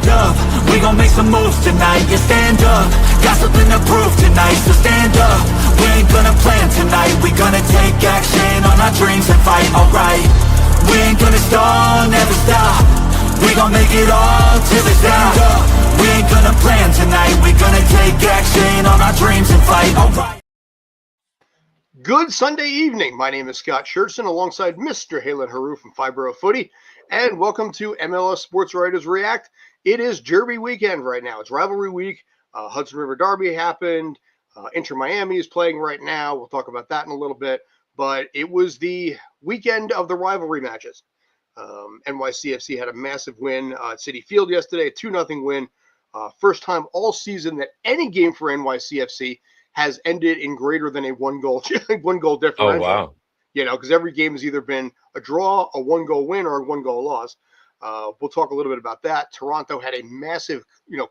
up, we gon' make some moves tonight. Yeah, stand up, got something to prove tonight. So stand up, we ain't gonna plan tonight. We gonna take action on our dreams and fight, alright. We ain't gonna stall, never stop. We gon' make it all till it's out. We ain't gonna plan tonight. We gonna take action on our dreams and fight, alright. Good Sunday evening. My name is Scott Schertzen alongside Mr. Haylon from Fibro Footy, and welcome to MLS Sportswriters React. It is Derby weekend right now. It's rivalry week. Hudson River Derby happened. Inter Miami is playing right now. We'll talk about that in a little bit. But it was the weekend of the rivalry matches. NYCFC had a massive win at Citi Field yesterday, a 2-0 win. First time all season that any game for NYCFC has ended in greater than a one goal differential. Oh, wow. You know, because every game has either been a draw, a 1-goal win, or a 1-goal loss. We'll talk a little bit about that. Toronto had a massive,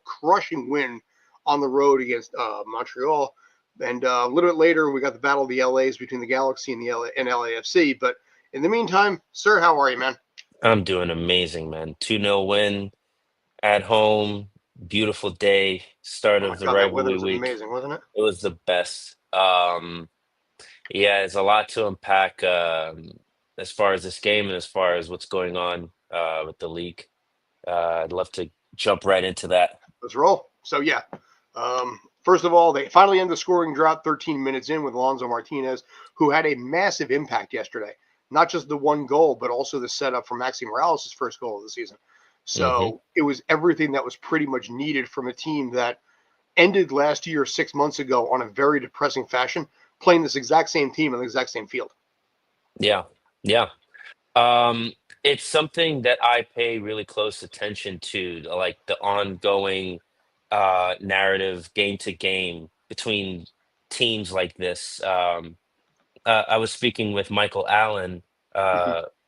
crushing win on the road against Montreal. And a little bit later, we got the battle of the LAs between the Galaxy and the LAFC. But in the meantime, sir, how are you, man? I'm doing amazing, man. 2-0 win at home. Beautiful day. Start of the rivalry week. Amazing, wasn't it? It was the best. Yeah, there's a lot to unpack as far as this game and as far as what's going on with the league. I'd love to jump right into that. Let's roll. So, yeah. First of all, they finally end the scoring drought 13 minutes in with Alonso Martinez, who had a massive impact yesterday. Not just the one goal, but also the setup for Maxi Morales' first goal of the season. So It was everything that was pretty much needed from a team that ended last year 6 months ago on a very depressing fashion, playing this exact same team on the exact same field. Yeah. It's something that I pay really close attention to, like the ongoing narrative game to game between teams like this. I was speaking with Michael Allen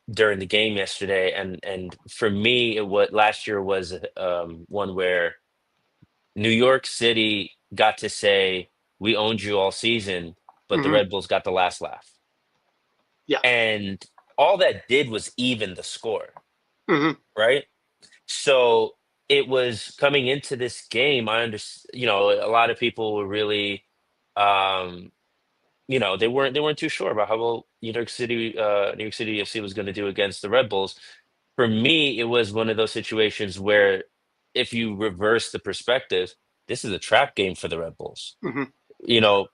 during the game yesterday, and for me, last year was one where New York City got to say, "We owned you all season," but the Red Bulls got the last laugh. Yeah, and all that did was even the score, right? So it was coming into this game. I understand, a lot of people were really, they weren't too sure about how well New York City FC was going to do against the Red Bulls. For me, it was one of those situations where, if you reverse the perspective, this is a trap game for the Red Bulls. New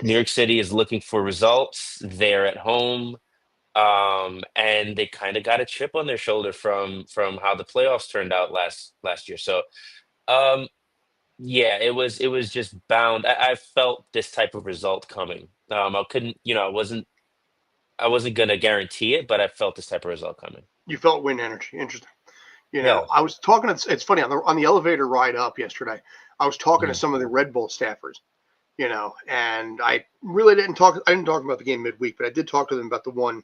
York City is looking for results. They're at home. And they kind of got a chip on their shoulder from how the playoffs turned out last year. So, yeah, it was just bound. I felt this type of result coming. I couldn't, I wasn't gonna guarantee it, but I felt this type of result coming. You felt win energy. Interesting. Yeah. I was talking. It's funny on the elevator ride up yesterday. I was talking to some of the Red Bull staffers. And I really didn't talk. I didn't talk about the game midweek, but I did talk to them about the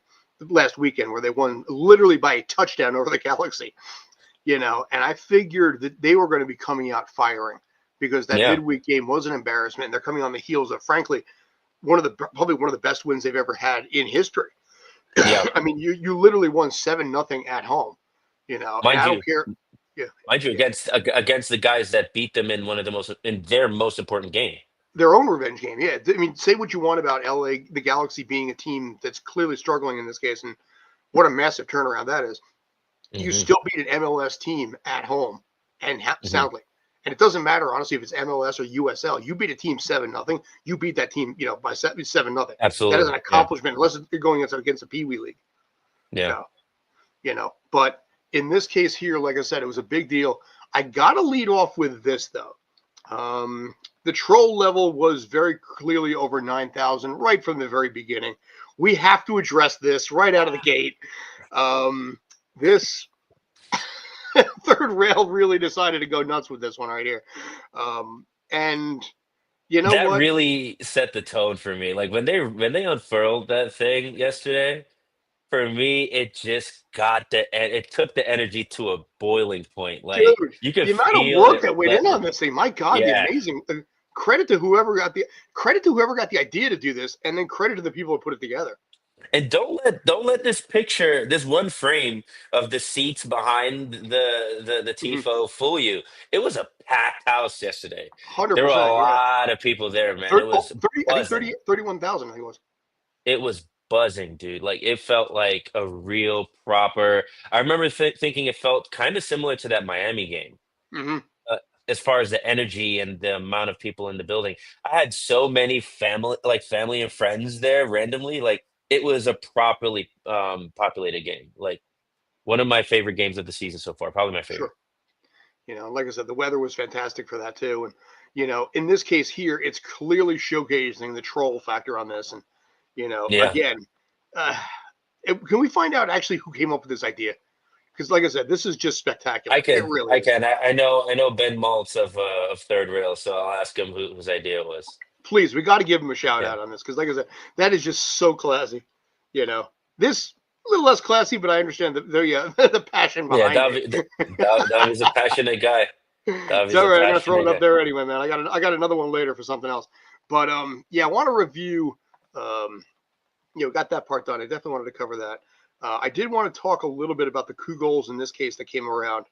last weekend where they won literally by a touchdown over the Galaxy. And I figured that they were going to be coming out firing because that midweek game was an embarrassment. And they're coming on the heels of, frankly, probably one of the best wins they've ever had in history. Yeah. I mean, you literally won 7-0 at home. I don't care. Yeah. Mind you, against the guys that beat them in their most important game. Their own revenge game, yeah. I mean, say what you want about LA, the Galaxy being a team that's clearly struggling in this case, and what a massive turnaround that is. You still beat an MLS team at home and soundly. And it doesn't matter, honestly, if it's MLS or USL. You beat a team 7-0. You beat that team, by 7-0. Absolutely. That is an accomplishment, unless you're going against a Pee Wee league. Yeah. But in this case here, like I said, it was a big deal. I got to lead off with this, though. The troll level was very clearly over 9,000 right from the very beginning. We have to address this right out of the gate. This third rail really decided to go nuts with this one right here. And you know that what? really set the tone for me. Like when they unfurled that thing yesterday, for me, it just it took the energy to a boiling point. Like, dude, you could the amount of work that went in on this thing. My God, the amazing credit to whoever got the idea to do this, and then credit to the people who put it together. And don't let this one frame of the seats behind the Mhm. tifo fool you. It was a packed house yesterday. There were a 100%. Yeah. lot of people there, man. It was 30, I think buzzing. 31,000, I think it was. It was buzzing, dude. Like it felt like a real proper. I remember thinking it felt kind of similar to that Miami game, Hmm. uh, as far as the energy and the amount of people in the building. I had so many family and friends there randomly. Like it was a properly populated game. Like one of my favorite games of the season so far. Probably my Sure. favorite. Like I said, the weather was fantastic for that too. And, in this case here, it's clearly showcasing the troll factor on this. And, Yeah, again, uh, can we find out actually who came up with this idea? Because, like I said, this is just I spectacular. It can. really I is. can. I know Ben Maltz of Third Rail, so I'll ask him whose idea it was. Please, we got to give him a shout Yeah. out on this because, like I said, that is just so classy. This a little less classy, but I understand the passion Yeah, behind it. Davi's a passionate guy. It's Davi's all a right. I'm gonna throw passionate it up guy. there anyway, man. I got another one later for something else. But yeah, I want to review. Um, got that part done. I definitely wanted to cover that. I did want to talk a little bit about the coup goals in this case that came around.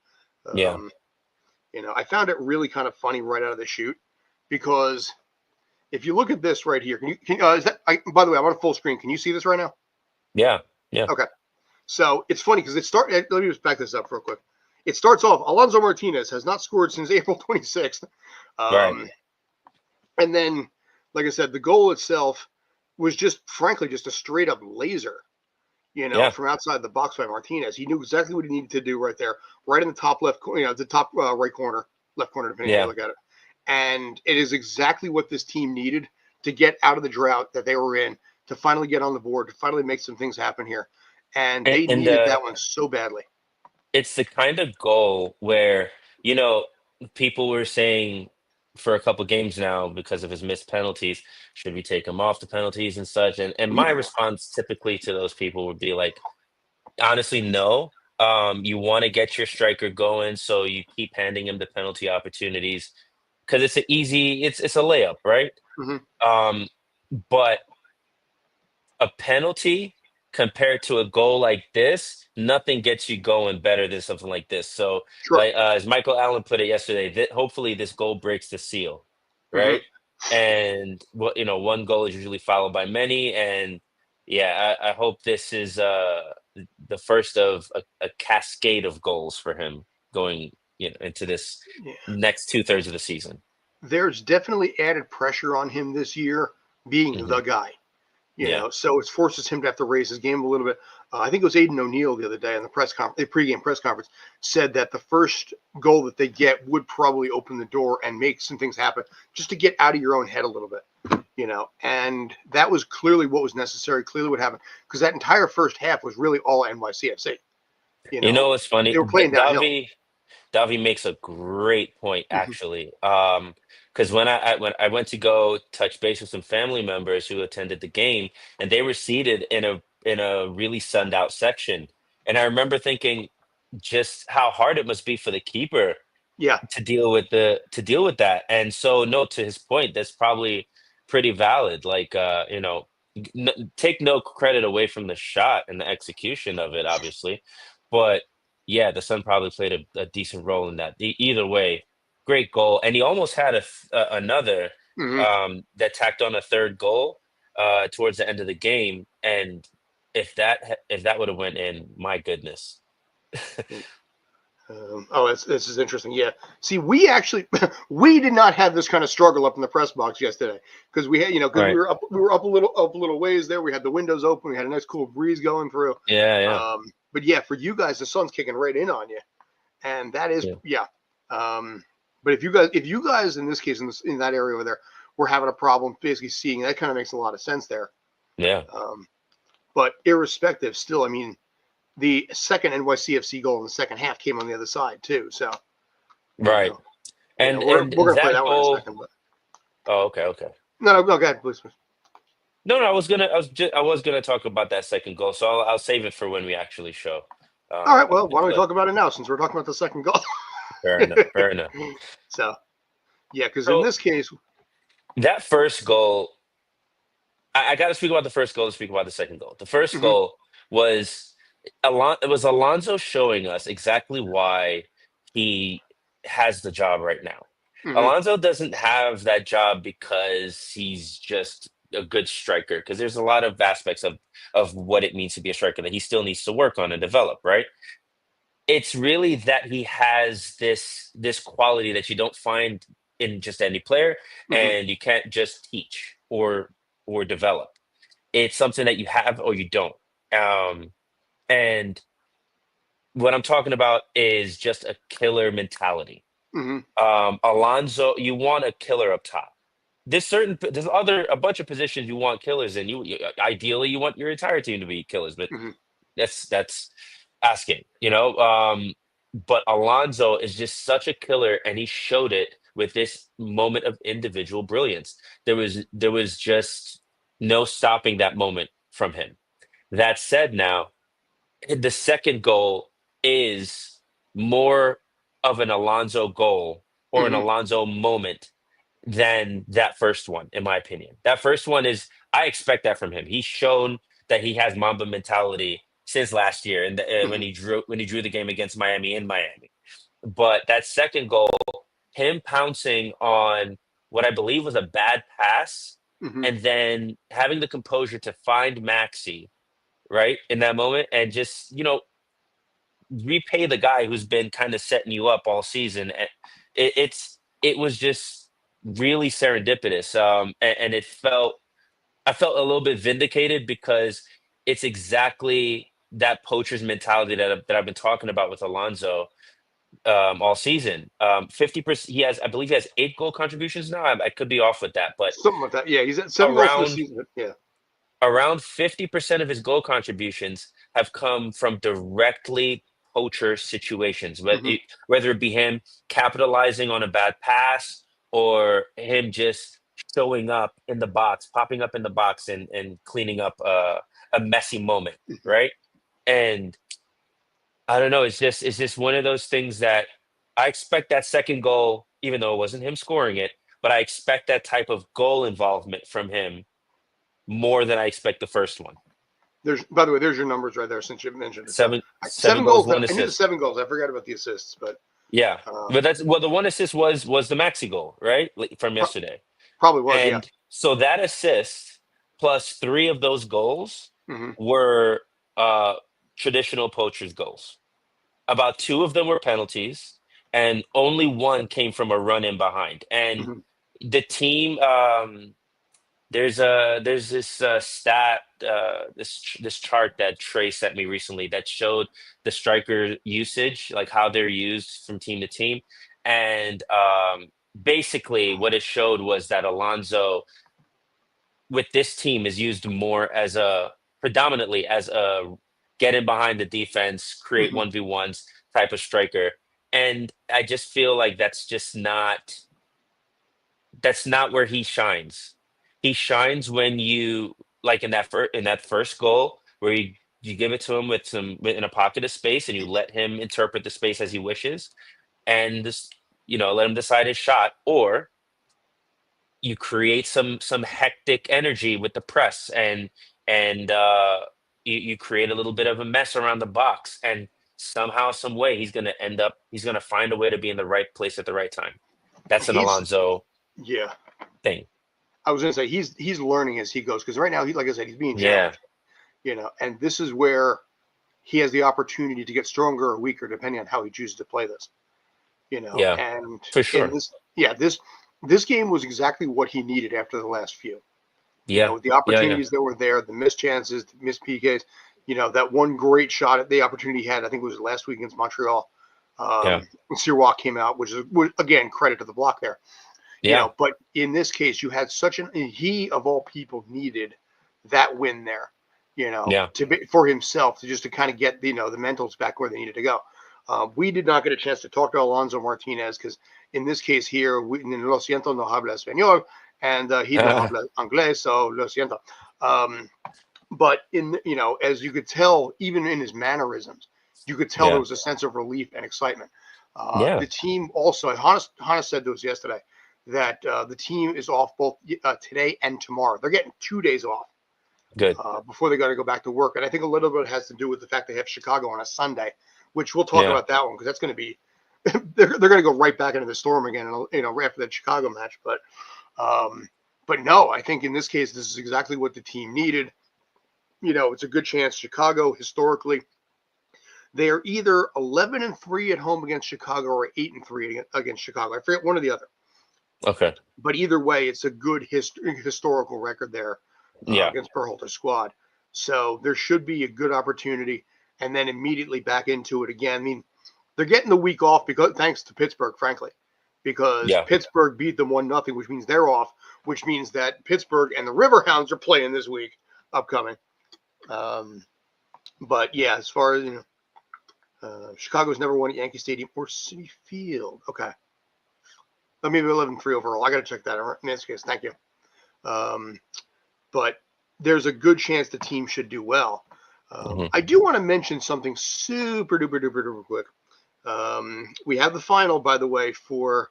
Yeah. Um, I found it really kind of funny right out of the chute because if you look at this right here, is that? By the way, I'm on full screen. Can you see this right now? Yeah. Yeah. Okay. So it's funny because let me just back this up real quick. It starts off. Alonso Martinez has not scored since April 26th. Right. And then, like I said, the goal itself was frankly, just a straight up laser, Yeah. from outside the box by Martinez. He knew exactly what he needed to do right there, right in the top left, the top right corner, left corner, depending on how you Yeah. look at it. And it is exactly what this team needed to get out of the drought that they were in, to finally get on the board, to finally make some things happen here. And they And needed that one so badly. it's the kind of goal where, you know, people were saying for a couple games now because of his missed penalties, should we take him off the penalties and such? And my response typically to those people would be like, honestly, no. You want to get your striker going, so you keep handing him the penalty opportunities because it's a layup, right? Hmm. Um, but a penalty compared to a goal like this, nothing gets you going better than something like this. So, Sure. like as Michael Allen put it yesterday, that hopefully this goal breaks the seal, Hmm. right? And what one goal is usually followed by many, and yeah, I hope this is the first of a cascade of goals for him going into this Yeah. next 2/3 of the season. There's definitely added pressure on him this year being Hmm. the guy. Yeah, So it forces him to have to raise his game a little bit. I think it was Aiden O'Neill the other day in the the pregame press conference, said that the first goal that they get would probably open the door and make some things happen, just to get out of your own head a little bit, and that was clearly what was necessary, clearly what happened, because that entire first half was really all NYCFC. it's funny. They were playing downhill. Davi makes a great point Hmm. actually. Because when I went to go touch base with some family members who attended the game, and they were seated in a really sunned out section, and I remember thinking just how hard it must be for the keeper Yeah. to deal with that. And so, no, to his point, that's probably pretty valid. Like, take no credit away from the shot and the execution of it, obviously, but yeah, the Sun probably played a decent role in that. Either way, great goal, and he almost had another Hmm. that tacked on a third goal towards the end of the game, and if that would have went in, my goodness. This is interesting. Yeah. See, we actually we did not have this kind of struggle up in the press box yesterday because we had because Right. we were up a little ways there. We had the windows open. We had a nice cool breeze going through. Yeah, yeah, But yeah, for you guys, the sun's kicking right in on you, and that is yeah, yeah. But if you guys in this case in that area over there were having a problem basically seeing, that kind of makes a lot of sense there. yeah. Um, but irrespective, still, I mean, the second NYCFC goal in the second half came on the other side too. So you Right. know, And we're and gonna play that that one in a goal. second. But Oh, okay, okay. no, go ahead, please. No, no, I was gonna talk about that second goal, so I'll save it for when we actually show. All right, well, why don't we But talk about it now since we're talking about the second goal? fair enough, fair enough. So yeah, because in So this case, that first goal, I got to speak about the first goal to speak about the second goal. The first Hmm. goal was it was Alonso showing us exactly why he has the job right now. Hmm. Alonso doesn't have that job because he's just a good striker, because there's a lot of aspects of what it means to be a striker that he still needs to work on and develop, right? It's really that he has this quality that you don't find in just any player, Hmm. and you can't just teach or develop. It's something that you have or you don't. Um, and what I'm talking about is just a killer mentality. Hmm. Alonso, you want a killer up top. There's a bunch of positions you want killers in. You ideally you want your entire team to be killers, but Hmm. that's asking, but Alonso is just such a killer, and he showed it with this moment of individual brilliance. There was just no stopping that moment from him. That said, now the second goal is more of an Alonso goal or an Hmm. Alonso moment than that first one, in my opinion. That first one is, I expect that from him. He's shown that he has Mamba mentality since last year, and Hmm. when he drew the game against Miami in Miami. But that second goal, him pouncing on what I believe was a bad pass, Hmm. and then having the composure to find Maxi right in that moment, and just repay the guy who's been kind of setting you up all season. And it was just really serendipitous, and I felt a little bit vindicated, because it's exactly that poacher's mentality that I've been talking about with Alonso all season. 50%. I believe he has 8 goal contributions now. I could be off with that, but Something like that. Yeah, he's at 7 goals for the around season. Yeah. around 50% of his goal contributions have come from directly poacher situations, Hmm. whether it be him capitalizing on a bad pass, or him just showing up in the box, popping up in the box, and cleaning up a messy moment, right? And I don't know, it's just one of those things that I expect that second goal, even though it wasn't him scoring it, but I expect that type of goal involvement from him more than I expect the first one. There's, by the way, there's your numbers right there since you mentioned it. So Seven seven seven goals, goals. one I knew the assist. 7 goals. I forgot about the assists, but Yeah, um, but the one assist was the Maxi goal, right, from pro- yesterday. probably was. Yeah. And so that assist plus 3 of those goals Hmm. were uh traditional poachers goals. About 2 of them were penalties, and only one came from a run in behind. And Hmm. the team, there's this stat, this chart that Trey sent me recently that showed the striker usage, like how they're used from team to team, and basically what it showed was that Alonso with this team is used more as a predominantly as a get in behind the defense, create Hmm. 1v1s type of striker, and I just feel like that's not where he shines. He shines when you, like in that first goal where you give it to him in a pocket of space, and you let him interpret the space as he wishes, and let him decide his shot, or you create some hectic energy with the press, and you create a little bit of a mess around the box, and somehow some way he's gonna find a way to be in the right place at the right time. That's an He's Alonso yeah. thing. I was gonna say he's learning as he goes because right now he, like I said, he's being Yeah. challenged. And this is where he has the opportunity to get stronger or weaker depending on how he chooses to play this. Yeah, And for in sure. this game was exactly what he needed after the last few. Yeah. With the Yeah, yeah. opportunities that were there, the missed chances, the missed PKs, that one great shot at the opportunity he had, I think it was last week against Montreal. Yeah. Sirois came out, which is, again, credit to the block there. Yeah. But in this case, you had he of all people needed that win there, Yeah. for himself to kind of get, the mentals back where they needed to go. We did not get a chance to talk to Alonso Martinez because in this case here, lo siento, no habla español, and he no habla inglés, so lo siento. But as you could tell, even in his mannerisms, you could tell there Yeah. was a sense of relief and excitement. Yeah. The team also, Hannes said to us yesterday, that the team is off both today and tomorrow. They're getting 2 days off Good. before they got to go back to work. And I think a little bit has to do with the fact they have Chicago on a Sunday, which we'll talk Yeah. about that one because that's going to be they're going to go right back into the storm again, right after that Chicago match. But no, I think in this case, this is exactly what the team needed. It's a good chance. Chicago, historically, they are either 11-3 at home against Chicago or 8-3 against Chicago. I forget one or the other. Okay. But either way, it's a good historical record there Yeah. against Berhalter's squad. So there should be a good opportunity, and then immediately back into it again. I mean, they're getting the week off thanks to Pittsburgh, frankly, because Pittsburgh beat them 1-0, which means they're off, which means that Pittsburgh and the Riverhounds are playing this week upcoming. But yeah, as far as Chicago's never won at Yankee Stadium or Citi Field. Okay. Maybe 11-3 overall. I got to check that out in this case. Thank you. But there's a good chance the team should do well. I do want to mention something super duper duper duper quick. We have the final, by the way, for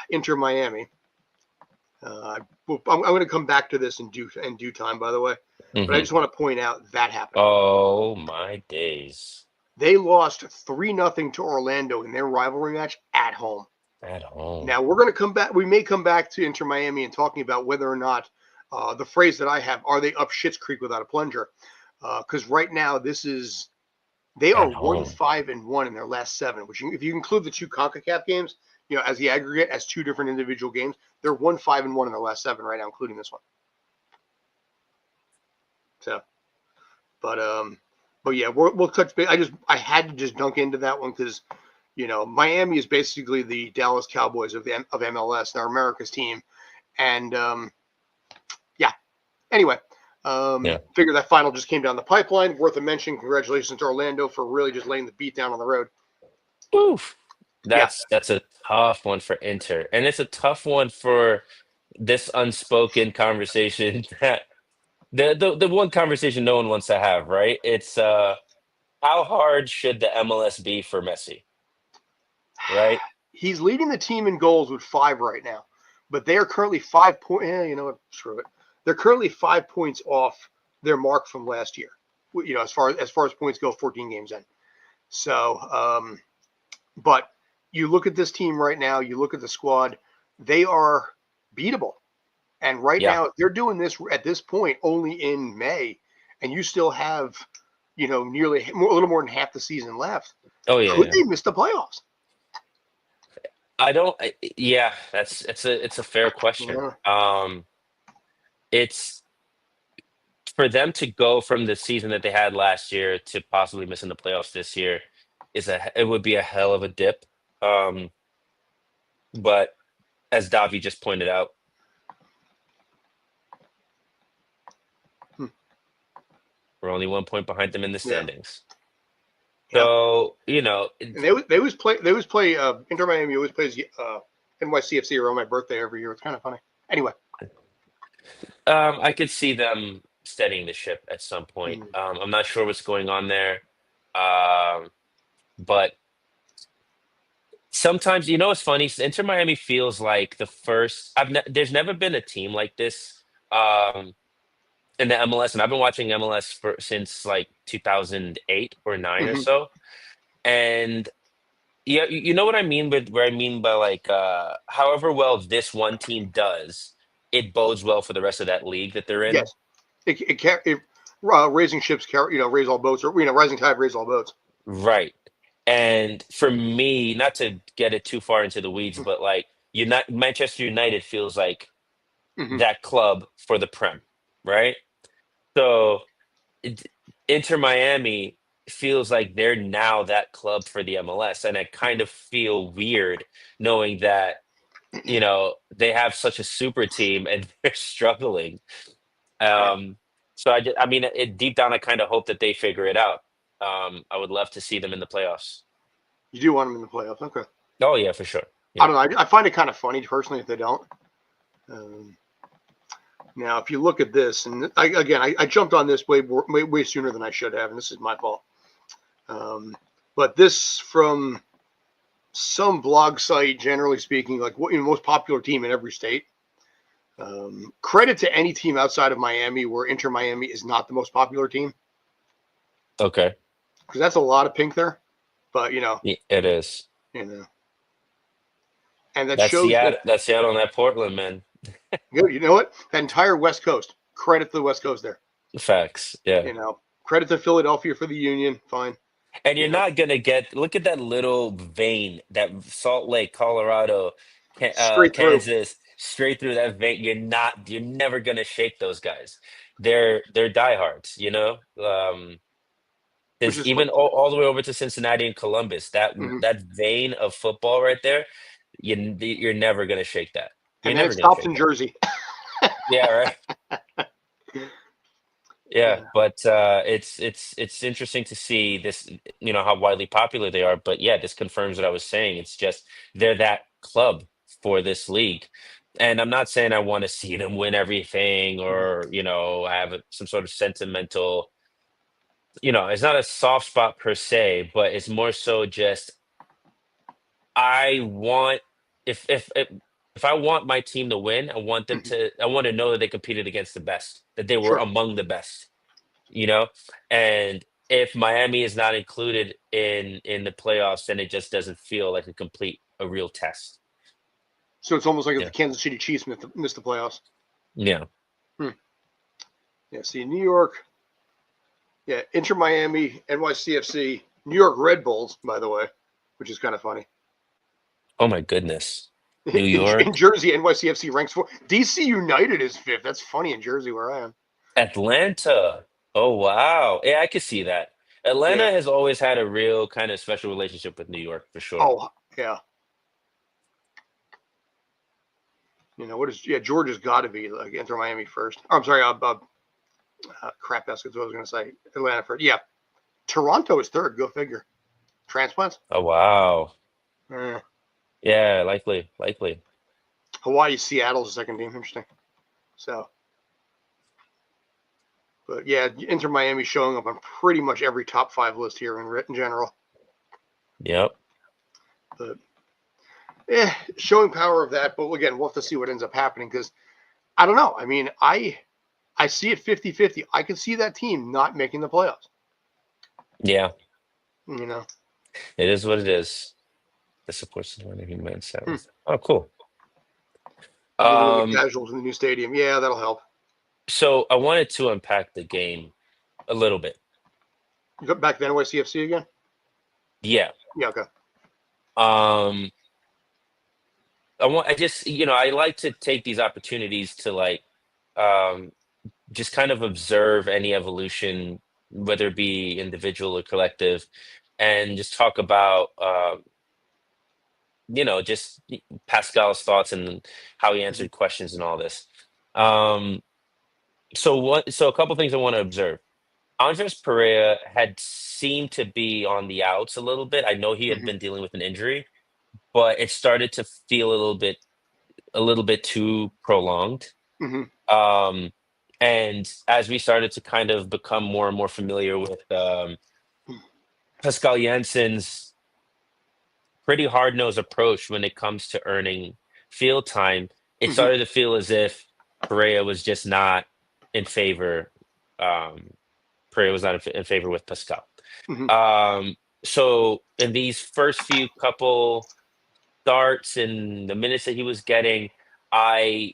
Inter Miami. I'm going to come back to this in due time, by the way. But I just want to point out that happened. Oh my days! They lost 3-0 to Orlando in their rivalry match at home. At home. Now we're going to come back. We may come back to Inter Miami and talking about whether or not the phrase that I have, are they up Schitt's Creek without a plunger? Because right now they are 1-5-1 in their last 7, which if you include the 2 CONCACAF games, as the aggregate, as 2 different individual games, they're 1-5-1 in their last 7 right now, including this one. So, but yeah, we'll touch base. I had to just dunk into that one because, Miami is basically the Dallas Cowboys of MLS, they're America's team, and yeah. Anyway, figure that final just came down the pipeline. Worth a mention. Congratulations to Orlando for really just laying the beat down on the road. Oof. That's a tough one for Inter, and it's a tough one for this unspoken conversation that the one conversation no one wants to have, right? It's how hard should the MLS be for Messi, right? He's leading the team in goals with 5 right now, but they are currently 5 points. You know what? Screw it. They're currently 5 points off their mark from last year. As far as points go, 14 games in. So, but you look at this team right now. You look at the squad; they are beatable. And right now, they're doing this at this point only in May, and you still have, nearly a little more than half the season left. Oh yeah. Could they miss the playoffs? It's a fair question. It's for them to go from the season that they had last year to possibly missing the playoffs this year it would be a hell of a dip. But as Davi just pointed out, we're only 1 point behind them in the standings. So and they always play. Inter Miami always plays NYCFC around my birthday every year. It's kind of funny. Anyway, I could see them steadying the ship at some point. I'm not sure what's going on there, but sometimes it's funny. Inter Miami feels like the first. There's never been a team like this in the MLS, and I've been watching MLS since like 2008 or 9 or so. And yeah, you know what I mean by like however well this one team does, it bodes well for the rest of that league that they're in. Yes, raising ships raise all boats, or rising tide raise all boats. Right. And for me, not to get it too far into the weeds, but like Manchester United feels like that club for the Prem, right? So Inter Miami feels like they're now that club for the MLS, and I kind of feel weird knowing that they have such a super team and they're struggling. So deep down, I kind of hope that they figure it out. I would love to see them in the playoffs. You do want them in the playoffs, okay? Oh yeah, for sure. Yeah. I don't know. I find it kind of funny personally if they don't. Now, if you look at this, and I jumped on this way sooner than I should have, and this is my fault. But this from some blog site, generally speaking, like what most popular team in every state. Credit to any team outside of Miami where Inter Miami is not the most popular team. Okay. Because that's a lot of pink there. But, It is. and that That's shows that. Seattle. That's Seattle and that Portland, man. Good. You know what? That entire West Coast. Credit to the West Coast there. Facts. Yeah. Credit to Philadelphia for the Union. Fine. And you're not gonna look at that little vein, that Salt Lake, Colorado, Straight through. Kansas, straight through that vein. You're never gonna shake those guys. They're diehards, Which There's is even all the way over to Cincinnati and Columbus. That Mhm. that vein of football right there, you're never gonna shake that. You're And then it never gonna stops shake in that. Jersey. Yeah, right. Yeah, Yeah. but it's interesting to see this, how widely popular they are. But yeah, this confirms what I was saying. It's just they're that club for this league. And I'm not saying I want to see them win everything, Mhm. or, have some sort of sentimental, it's not a soft spot per se, but it's more so just I want if I want my team to win, Mhm. I want to know that they competed against the best, that they were Sure. among the best, you know? And if Miami is not included in the playoffs, then it just doesn't feel like a real test. So it's almost like if the Yeah. Kansas City Chiefs missed the playoffs. Yeah. Hmm. Yeah. See, New York. Yeah. Inter Miami, NYCFC, New York Red Bulls, by the way, which is kind of funny. Oh my goodness. New In York, Jersey, NYCFC ranks 4th. DC United is 5th. That's funny in Jersey where I am. Atlanta. Oh wow. Yeah, I could see that. Yeah. Atlanta has always had a real kind of special relationship with New York for sure. Oh, yeah. What is, yeah, Georgia's got to be like Inter Miami first. Oh, I'm sorry. Crap, that's what I was going to say. Atlanta first. Yeah. Toronto is 3rd. Go figure. Transplants? Oh wow. Uh, Yeah, likely. Hawaii, Seattle's the 2nd team. Interesting. So, but yeah, Inter Miami showing up on pretty much every top 5 list here in general. Yep. But showing power of that. But again, we'll have to see what ends up happening because I don't know. I mean, I see it 50-50. I could see that team not making the playoffs. Yeah. You know, It is what it is. The supports the winning man Hmm. seventh. Oh, cool. Maybe a little bit Um, casuals in the new stadium. Yeah, that'll help. so I wanted to unpack the game a little bit. You go back to NYCFC again? Yeah. Yeah, okay. Um, I just, I like to take these opportunities to um, just kind of observe any evolution, whether it be individual or collective, and just talk about, just Pascal's thoughts and how he Mhm. answered questions and all this. Um, so a couple things I want to observe. Andres Perea had seemed to be on the outs a little bit. I know he had Mhm. been dealing with an injury, but it started to feel a little bit too prolonged. Mhm. Um, and as we started to kind of become more and more familiar with Pascal Jensen's pretty hard-nosed approach when it comes to earning field time, it Mhm. started to feel as if Perea was just not in favor. Um, Perea was not in favor with Pascal. Mhm. Um, so in these first few couple starts and the minutes that he was getting, I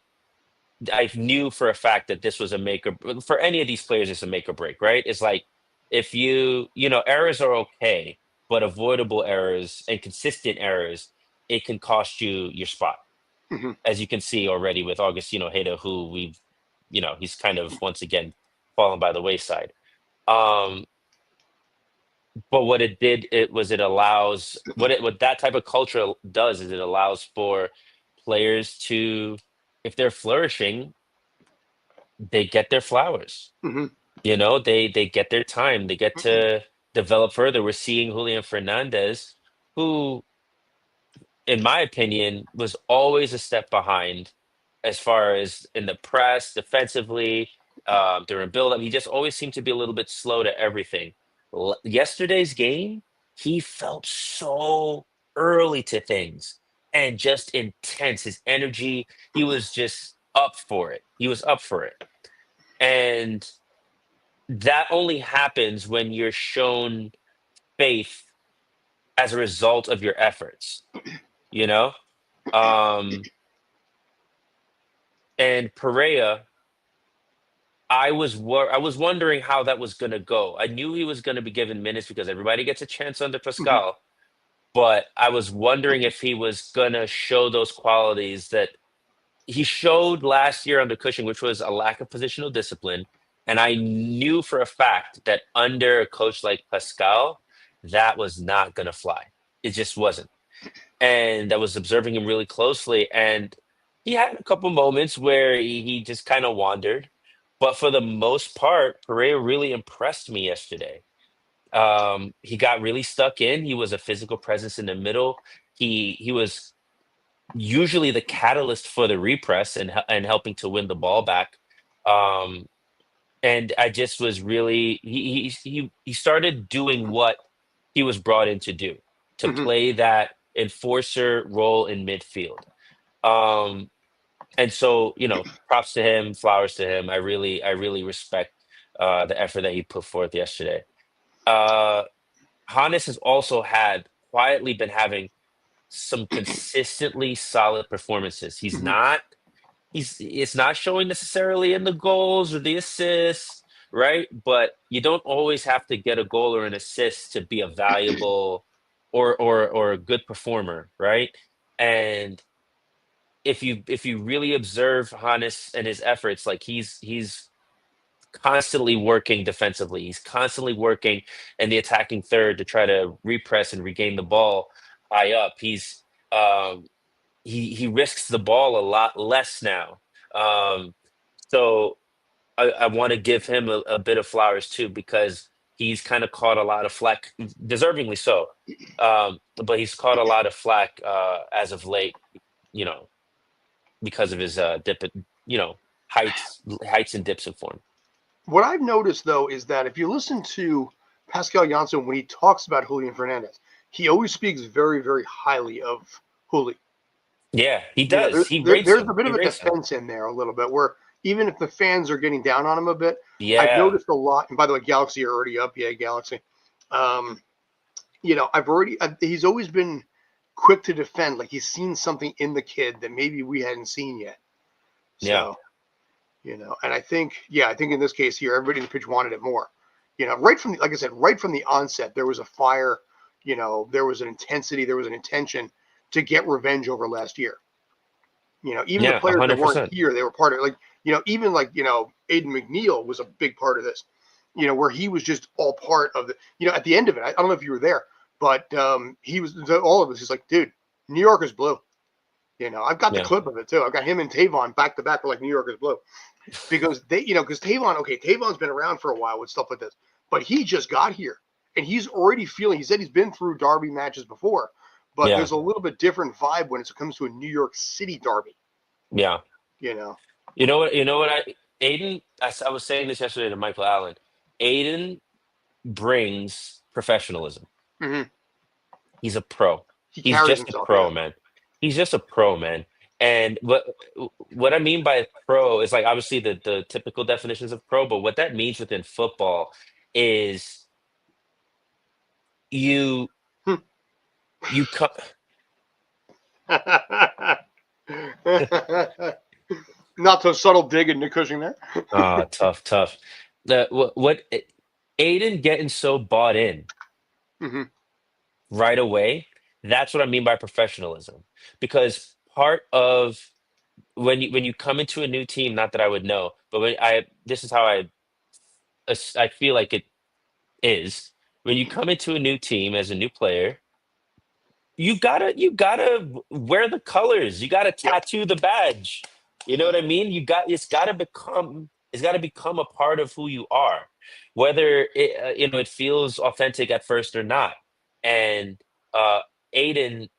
I knew for a fact that this was a make or for any of these players, it's a make or break, right? It's like if errors are okay, but avoidable errors and consistent errors, it can cost you your spot, Mhm. as you can see already with Augustino Heda, who he's kind of once again fallen by the wayside. Um, but what it did, it allows what that type of culture does is it allows for players to, if they're flourishing, they get their flowers. Mhm. They get their time. They get Mhm. to develop further. We're seeing Julian Fernandez, who, in my opinion, was always a step behind as far as in the press, defensively, during build-up. He just always seemed to be a little bit slow to everything. Yesterday's game, he felt so early to things and just intense. His energy, he was just up for it. He was up for it. And that only happens when you're shown faith as a result of your efforts, you know? Um, and Perea, I was wondering how that was going to go. I knew he was going to be given minutes because everybody gets a chance under Mhm. Pascal, but I was wondering if he was going to show those qualities that he showed last year under Cushing, which was a lack of positional discipline. And I knew for a fact that under a coach like Pascal, that was not going to fly. It just wasn't. And I was observing him really closely. And he had a couple moments where he just kind of wandered. But for the most part, Pereira really impressed me yesterday. He got really stuck in. He was a physical presence in the middle. He was usually the catalyst for the repress and helping to win the ball back. Um, and I just was really he started doing what he was brought in to do, to Mhm. play that enforcer role in midfield. Um, and so, props to him, flowers to him. I really respect the effort that he put forth yesterday. Uh, Hannes has also had quietly been having some consistently solid performances. Mhm. It's not showing necessarily in the goals or the assists, right? But you don't always have to get a goal or an assist to be a valuable or a good performer, right? And if you really observe Hannes and his efforts, like he's constantly working defensively. He's constantly working in the attacking third to try to repress and regain the ball high up. Um, he risks the ball a lot less now. So I want to give him a bit of flowers too because he's kind of caught a lot of flack, deservingly so. But he's caught a lot of flack as of late, you know, because of his you know, heights and dips in form. What I've noticed though is that if you listen to Pascal Janssen when he talks about Julian Fernandez, he always speaks very, very highly of Juli. Yeah, he You know, does. He rates there's a him. bit He of a rates him. defense in there a little bit where even if the fans are getting down on him a bit, I've Yeah, noticed a lot. And by the way, Galaxy are already up. Yeah, Galaxy. Um, he's always been quick to defend. Like he's seen something in the kid that maybe we hadn't seen yet. yeah, So, and I think in this case here, everybody in the pitch wanted it more. Right from like I said, right from the onset, there was a fire. There was an intensity, there was an intention to get revenge over last year. Even the yeah, a players that hundred weren't percent. here, they were part of it. Like, even like, Aiden McNeil was a big part of this, where he was just all part of the, at the end of it. I don't know if you were there, but he was all of us. He's like, dude, New York is blue. I've got the Yeah, clip of it too. I've got him and Tavon back to back. We're like, New York is blue because because Tavon's been around for a while with stuff like this, but he just got here and he's already feeling. He said he's been through derby matches before, but yeah, there's a little bit different vibe when it comes to a New York City derby. yeah. You know. You know what? You know what? Aiden. I was saying this yesterday to Michael Allen. Aiden brings professionalism. Hmm. He's a pro. He He's carries just a himself. Yeah. pro, man. He's just a pro, man. And what I mean by pro is like obviously the typical definitions of pro, but what that means within football is you you come. Not so subtle dig into Cushing there. Ah, tough, tough. Aiden getting so bought in Hmm. right away, that's what I mean by professionalism. Because part of when you come into a new team, not that I would know, but when I this is how I feel like it is. When you come into a new team as a new player, you gotta wear the colors. You gotta Yep. tattoo the badge. You know what I mean? It's gotta become a part of who you are, whether it feels authentic at first or not. And uh, Aiden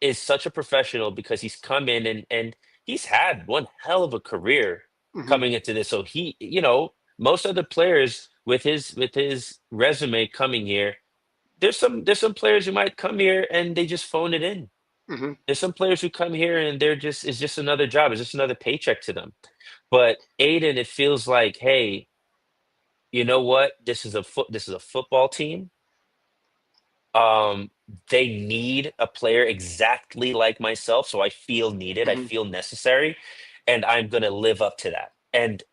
is such a professional because he's come in and he's had one hell of a career Hmm. coming into this. So most other players with his resume coming here, there's some players who might come here and they just phone it in. Hmm. There's some players who come here and it's just another job, it's just another paycheck to them. But Aiden, it feels like, hey, you know what? This is a football team. Um, they need a player exactly like myself, so I feel needed, I Hmm. feel necessary, and I'm gonna live up to that. And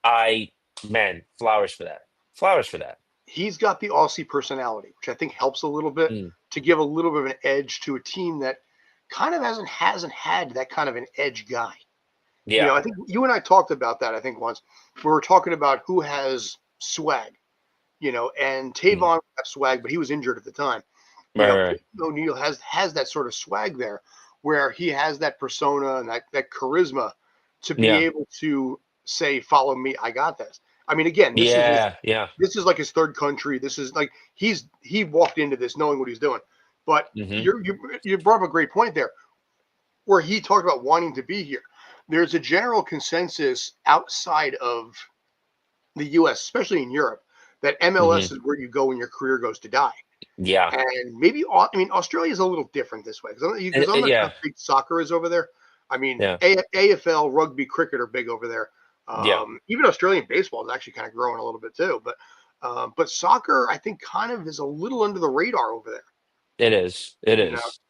man, flowers for that. Flowers for that. He's got the Aussie personality, which I think helps a little bit Mm, to give a little bit of an edge to a team that kind of hasn't had that kind of an edge guy. You know, yeah. I think you and I talked about that. I think once we were talking about who has swag. You know, and Mm, Tavon had swag, but he was injured at the time. You right, know, right, right. O'Neal has that sort of swag there, where he has that persona and that charisma to be Yeah, able to say, "Follow me, I got this." I mean, again, yeah, yeah. this is like his third country. This is like he walked into this knowing what he's doing. But Hmm. you brought up a great point there, where he talked about wanting to be here. There's a general consensus outside of the U.S., especially in Europe, that Hmm. MLS is where you go when your career goes to die. Yeah. And maybe, I mean, Australia is a little different this way because I don't know how Yeah, big soccer is over there. I mean, yeah, AFL, rugby, cricket are big over there. yeah. Even Australian baseball is actually kind of growing a little bit too. But soccer, I think, kind of is a little under the radar over there. It is. It You know? is.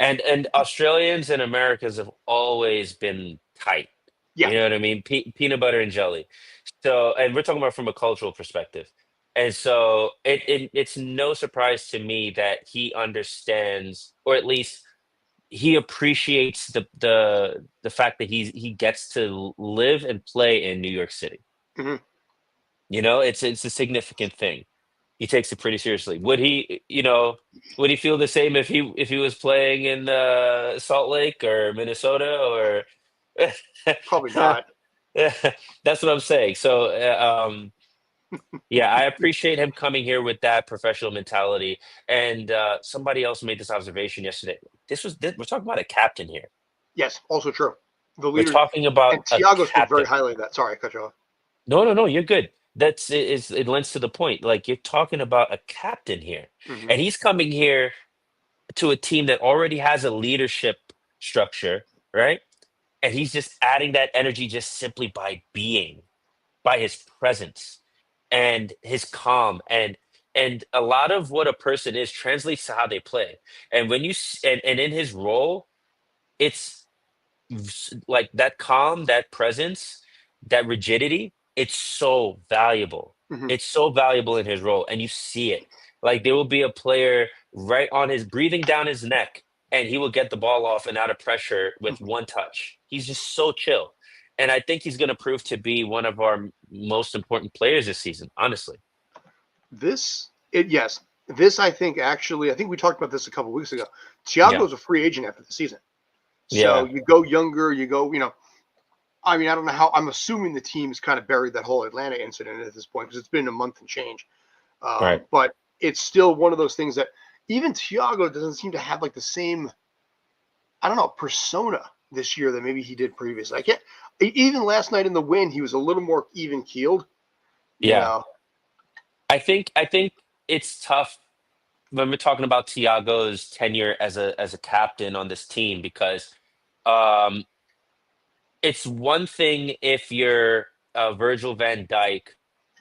And Australians and Americans have always been tight. Yeah. You know what I mean? Peanut butter and jelly. So, and we're talking about from a cultural perspective. And so it's no surprise to me that he understands, or at least he appreciates the fact that he gets to live and play in New York City. Hmm. It's a significant thing. He takes it pretty seriously. Would he feel the same if he was playing in Salt Lake or Minnesota or Probably not. That's what I'm saying. So yeah, I appreciate him coming here with that professional mentality. And somebody else made this observation yesterday. We're talking about a captain here. Yes, also true. The We're leader, talking about and a Tiago spoke very captain. highly of that. Sorry, I cut you off. No, no, no, you're good. It lends to the point. Like, you're talking about a captain here. Hmm. And he's coming here to a team that already has a leadership structure, right? And he's just adding that energy just simply by his presence and his calm, and a lot of what a person is translates to how they play. And and in his role, it's like that calm, that presence, that rigidity, it's so valuable. Hmm. It's so valuable in his role, and you see it. Like, there will be a player right on his breathing down his neck, and he will get the ball off and out of pressure with one touch. He's just so chill. And I think he's going to prove to be one of our most important players this season, honestly. Yes, this I think actually, I think we talked about this a couple of weeks ago. Yeah. Thiago's a free agent after the season. So Yeah. you go younger, I mean, I don't know how, I'm assuming the team's kind of buried that whole Atlanta incident at this point because it's been a month and change. Right. But it's still one of those things that even Thiago doesn't seem to have like the same, I don't know, persona this year that maybe he did previously. I can't, even last night in the win, he was a little more even keeled, you Yeah. know. I think it's tough when we're talking about Tiago's tenure as a captain on this team, because um it's one thing if you're Virgil van Dijk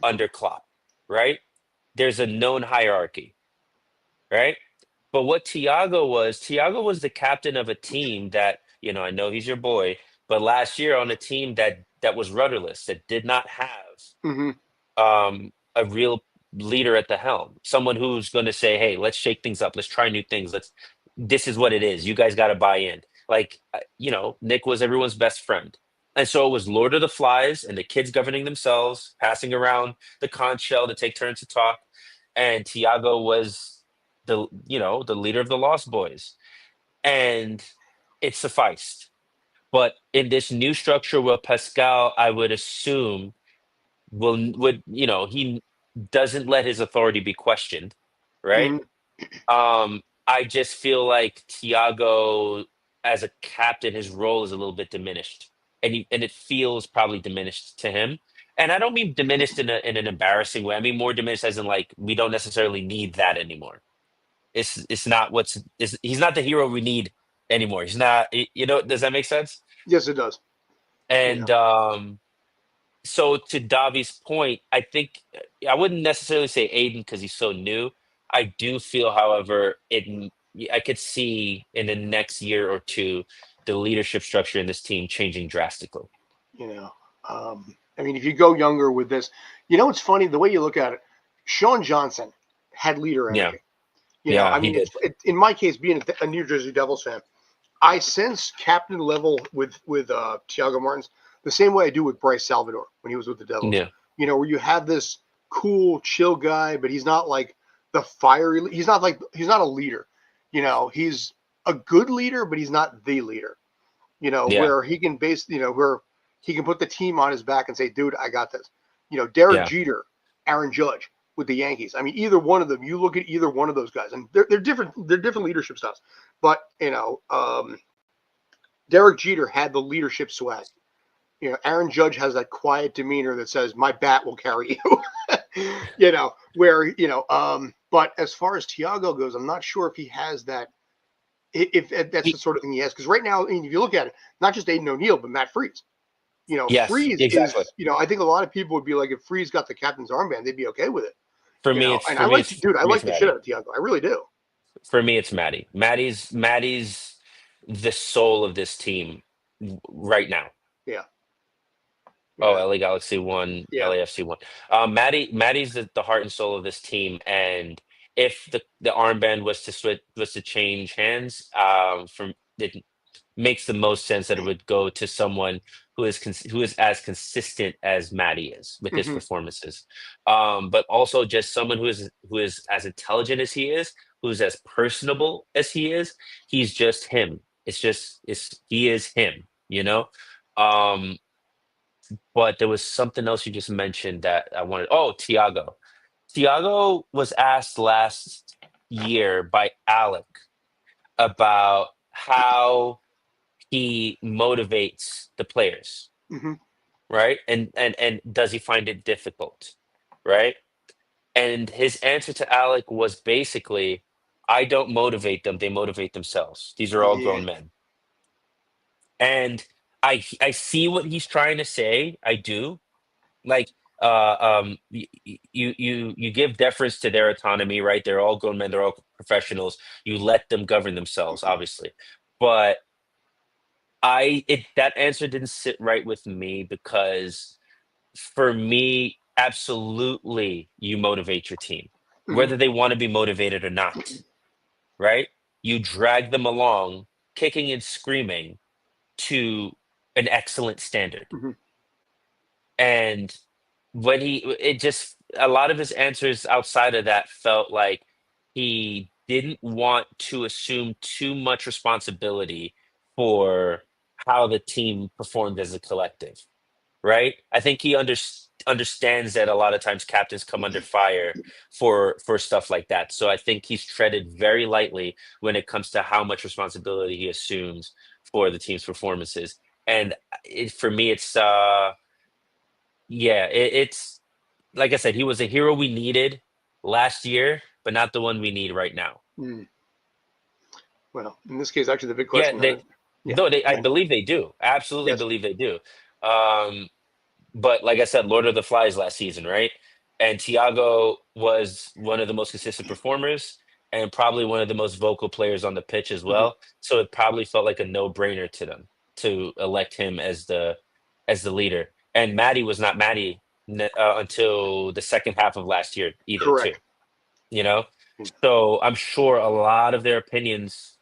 under Klopp, right? There's a known hierarchy, right? But what Tiago was the captain of a team that, I know he's your boy, but last year on a team that was rudderless, that did not have Hmm. a real leader at the helm, someone who's going to say, "Hey, let's shake things up. Let's try new things. This is what it is. You guys got to buy in." Like, Nick was everyone's best friend. And so it was Lord of the Flies and the kids governing themselves, passing around the conch shell to take turns to talk. And Tiago was the leader of the Lost Boys. And it sufficed. But in this new structure with Pascal, I would assume he doesn't let his authority be questioned, right? Hmm. I just feel like Tiago, as a captain, his role is a little bit diminished, and it feels probably diminished to him. And I don't mean diminished in an embarrassing way. I mean more diminished as in, like, we don't necessarily need that anymore. it's not he's not the hero we need anymore. He's not, does that make sense? Yes, it does. And so to Davi's point, I think I wouldn't necessarily say Aiden because he's so new. I do feel, however, I could see in the next year or two the leadership structure in this team changing drastically. You know, I mean, if you go younger with this, it's funny the way you look at it. Sean Johnson had leader Yeah, energy. yeah, I he mean, did. in my case, being a New Jersey Devils fan, I sense captain level with Thiago Martins the same way I do with Bryce Salvador when he was with the Devils. Yeah, Where you have this cool, chill guy, but he's not like the fiery. He's not a leader. He's a good leader, but he's not the leader. yeah, Where he can where he can put the team on his back and say, "Dude, I got this." Derek yeah, Jeter, Aaron Judge with the Yankees. I mean, either one of them. You look at either one of those guys, and they're different. They're different leadership styles. But Derek Jeter had the leadership swag. Aaron Judge has that quiet demeanor that says, "My bat will carry you." But as far as Thiago goes, I'm not sure if he has that. If that's the sort of thing he has, because right now, I mean, if you look at it, not just Aiden O'Neill, but Matt Freese. yes, Freeze is. exactly. I think a lot of people would be like, if Freeze got the captain's armband, they'd be okay with it. For me, it's And for I me, like, it's dude, I for me, it's like the shit Maddie. out of Thiago. I really do. For me, it's Maddie. Maddie's the soul of this team right now. Yeah. Oh, Yeah. LA Galaxy won, Yeah. LAFC won. Maddie's the heart and soul of this team, and if the armband was to change hands, from it makes the most sense that it would go to someone who is as consistent as Maddie is with his Mm-hmm. performances, but also just someone who is as intelligent as he is, who's as personable as he is. He's just him. He is him. Um, but there was something else you just mentioned that I wanted. Oh, Tiago. Tiago was asked last year by Alec about how he motivates the players, Mm-hmm. right? And does he find it difficult, right? And his answer to Alec was basically, I don't motivate them, they motivate themselves. These are all Yeah. grown men. And I see what he's trying to say. I do. Like you give deference to their autonomy, right? They're all grown men, they're all professionals. You let them govern themselves, obviously. But that answer didn't sit right with me because for me, absolutely you motivate your team, Mm-hmm. whether they want to be motivated or not, right? You drag them along, kicking and screaming to an excellent standard. Mm-hmm. And it just, a lot of his answers outside of that felt like he didn't want to assume too much responsibility for how the team performed as a collective, right? I think he understands that a lot of times captains come under fire for stuff like that. So I think he's treaded very lightly when it comes to how much responsibility he assumes for the team's performances. And for me, it's like I said, he was a hero we needed last year, but not the one we need right now. Mm. Well, in this case, actually, the big Yeah, question. Yeah. though I believe they do. Absolutely Yes. believe they do. Um, but like I said, Lord of the Flies last season, right? And Tiago was one of the most consistent performers and probably one of the most vocal players on the pitch as Mm-hmm. well. So it probably felt like a no-brainer to them to elect him as the leader. And Maddie was not Maddie until the second half of last year either, too. Correct. You know, Yeah. so I'm sure a lot of their opinions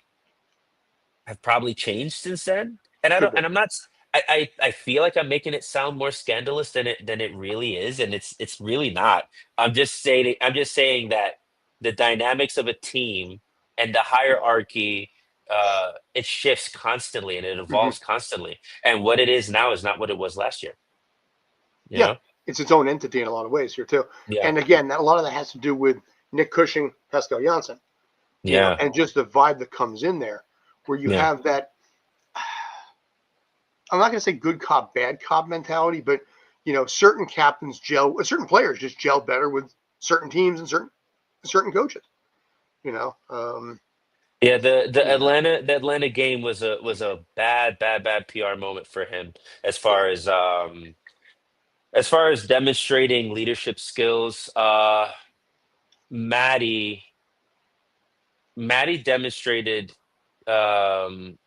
have probably changed since then. And I Could don't, be. and I'm not. I feel like I'm making it sound more scandalous than it really is, and it's really not. I'm just saying that the dynamics of a team and the hierarchy, it shifts constantly and it Mm-hmm. evolves constantly. And what it is now is not what it was last year. You Yeah. know? It's its own entity in a lot of ways here too. Yeah. And again, a lot of that has to do with Nick Cushing, Pascal Janssen. Yeah. And just the vibe that comes in there, where you Yeah. have that. I'm not going to say good cop, bad cop mentality, but certain captains certain players just gel better with certain teams and certain coaches. You know, Yeah, the yeah, Atlanta game was a bad PR moment for him as yeah. as far as demonstrating leadership skills. Maddie Maddie demonstrated um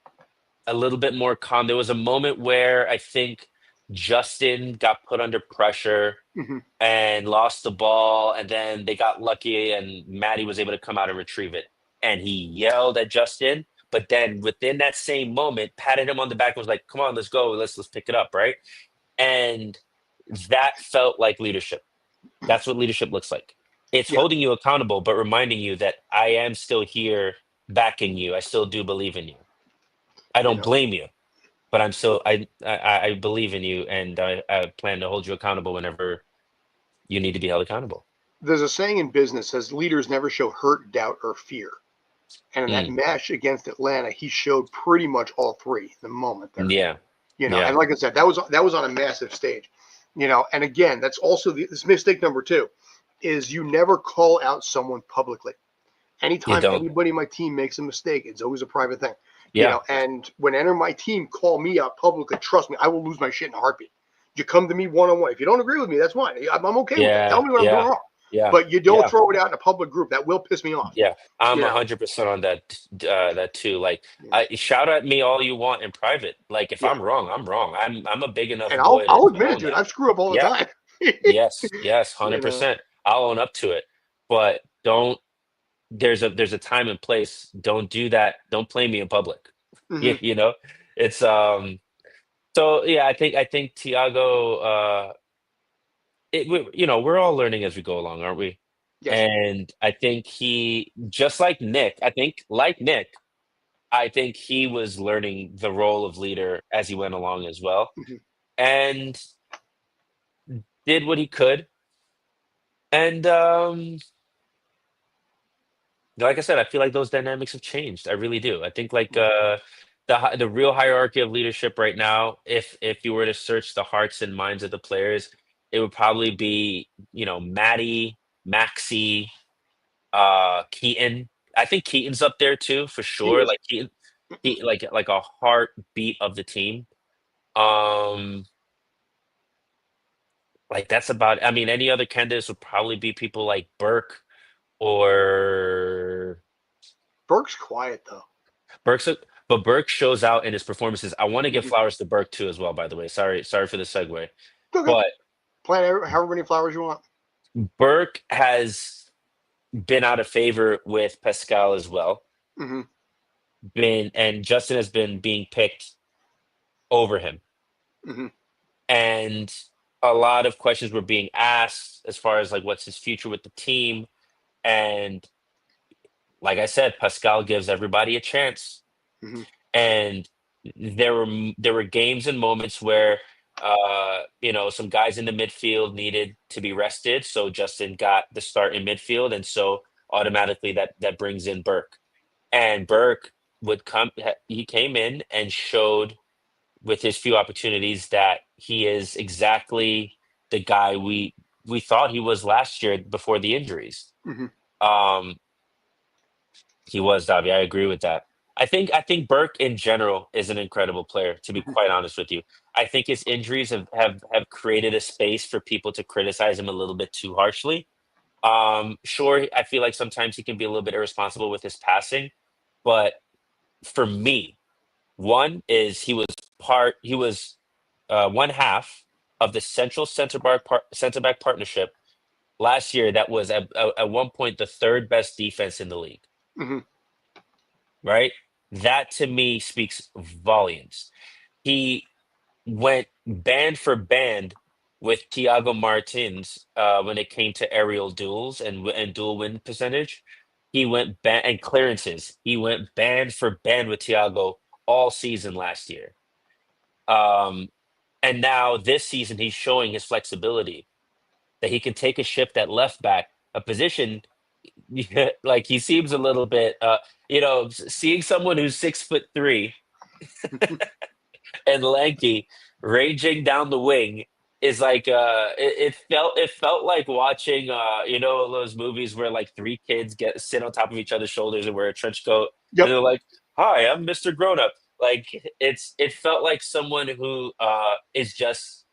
a little bit more calm. There was a moment where I think Justin got put under pressure Hmm. and lost the ball, and then they got lucky, and Maddie was able to come out and retrieve it. And he yelled at Justin, but then within that same moment, patted him on the back and was like, "Come on, let's go, let's pick it up, right?" And that felt like leadership. That's what leadership looks like. It's Yeah, holding you accountable, but reminding you that I am still here backing you. I still do believe in you. I you don't know, blame you, but I'm still I believe in you, and I plan to hold you accountable whenever you need to be held accountable. there's a saying in business says leaders never show hurt, doubt, or fear. And in that Mm, match against Atlanta, he showed pretty much all three in the moment there. yeah, You know, yeah, and like I said, that was on a massive stage. You know, and again, that's also this mistake number two is you never call out someone publicly. you Anytime don't. anybody in my team makes a mistake, it's always a private thing. You Yeah, know, and when any of my team call me out publicly, trust me, I will lose my shit in a heartbeat. You come to me one on one. If you don't agree with me, that's fine. I'm okay with that. Tell yeah, me what I'm doing yeah, wrong. yeah, But you don't yeah, throw it out in a public group. That will piss me off. yeah. I'm You know. 100% on that too. Like, Yeah. I shout at me all you want in private. Like, if Yeah. I'm wrong, I'm wrong. I'm a big enough And I'll boy I'll to admit it, own dude. that. I screw up all the Yeah, time. yes, yes, You know. 100%. I'll own up to it. But don't there's a time and place. Don't do that. Don't play me in public. Hmm. You know? It's so yeah, I think Tiago we're all learning as we go along, aren't we? Yes. And I think he, just like Nick, I think he was learning the role of leader as he went along as well, Hmm. and did what he could. And like I said, I feel like those dynamics have changed. I really do. I think like the real hierarchy of leadership right now, if you were to search the hearts and minds of the players, it would probably be, Maddie, Maxi, Keaton. I think Keaton's up there too for He sure. is. Like he like a heartbeat of the team. Um, like that's about. I mean, any other candidates would probably be people like Burke or Burke's quiet though. Burke's. But Burke shows out in his performances. I want to give Hmm. flowers to Burke too, as well. By the way, sorry for the segue, Okay. but Plant however many flowers you want. Burke has been out of favor with Pascal as well. Hmm. Been and Justin has been being picked over him. Hmm. And a lot of questions were being asked as far as like what's his future with the team. And like I said, Pascal gives everybody a chance. Hmm. And there were games and moments where some guys in the midfield needed to be rested, so Justin got the start in midfield, and so automatically that brings in Burke. And Burke he came in and showed with his few opportunities that he is exactly the guy we thought he was last year before the injuries. Hmm. Um, he was Davi. I agree with that. I think Burke in general is an incredible player. To be Hmm. quite honest with you, I think his injuries have created a space for people to criticize him a little bit too harshly. Sure, I feel like sometimes he can be a little bit irresponsible with his passing, but for me, one is he was one half of the central center back partnership last year that was at one point the third best defense in the league, Hmm. right? That to me speaks volumes. He went band for band with Thiago Martins when it came to aerial duels and dual win percentage. He went band and clearances. He went band for band with Thiago all season last year. Um, and now this season, he's showing his flexibility that he can take a shift at left back, a position like he seems a little bit, seeing someone who's 6'3" and lanky raging down the wing. is like it felt like watching those movies where like three kids sit on top of each other's shoulders and wear a trench coat and Yep. they're like, "Hi, I'm Mr. Grown Up." Like it felt like someone who is just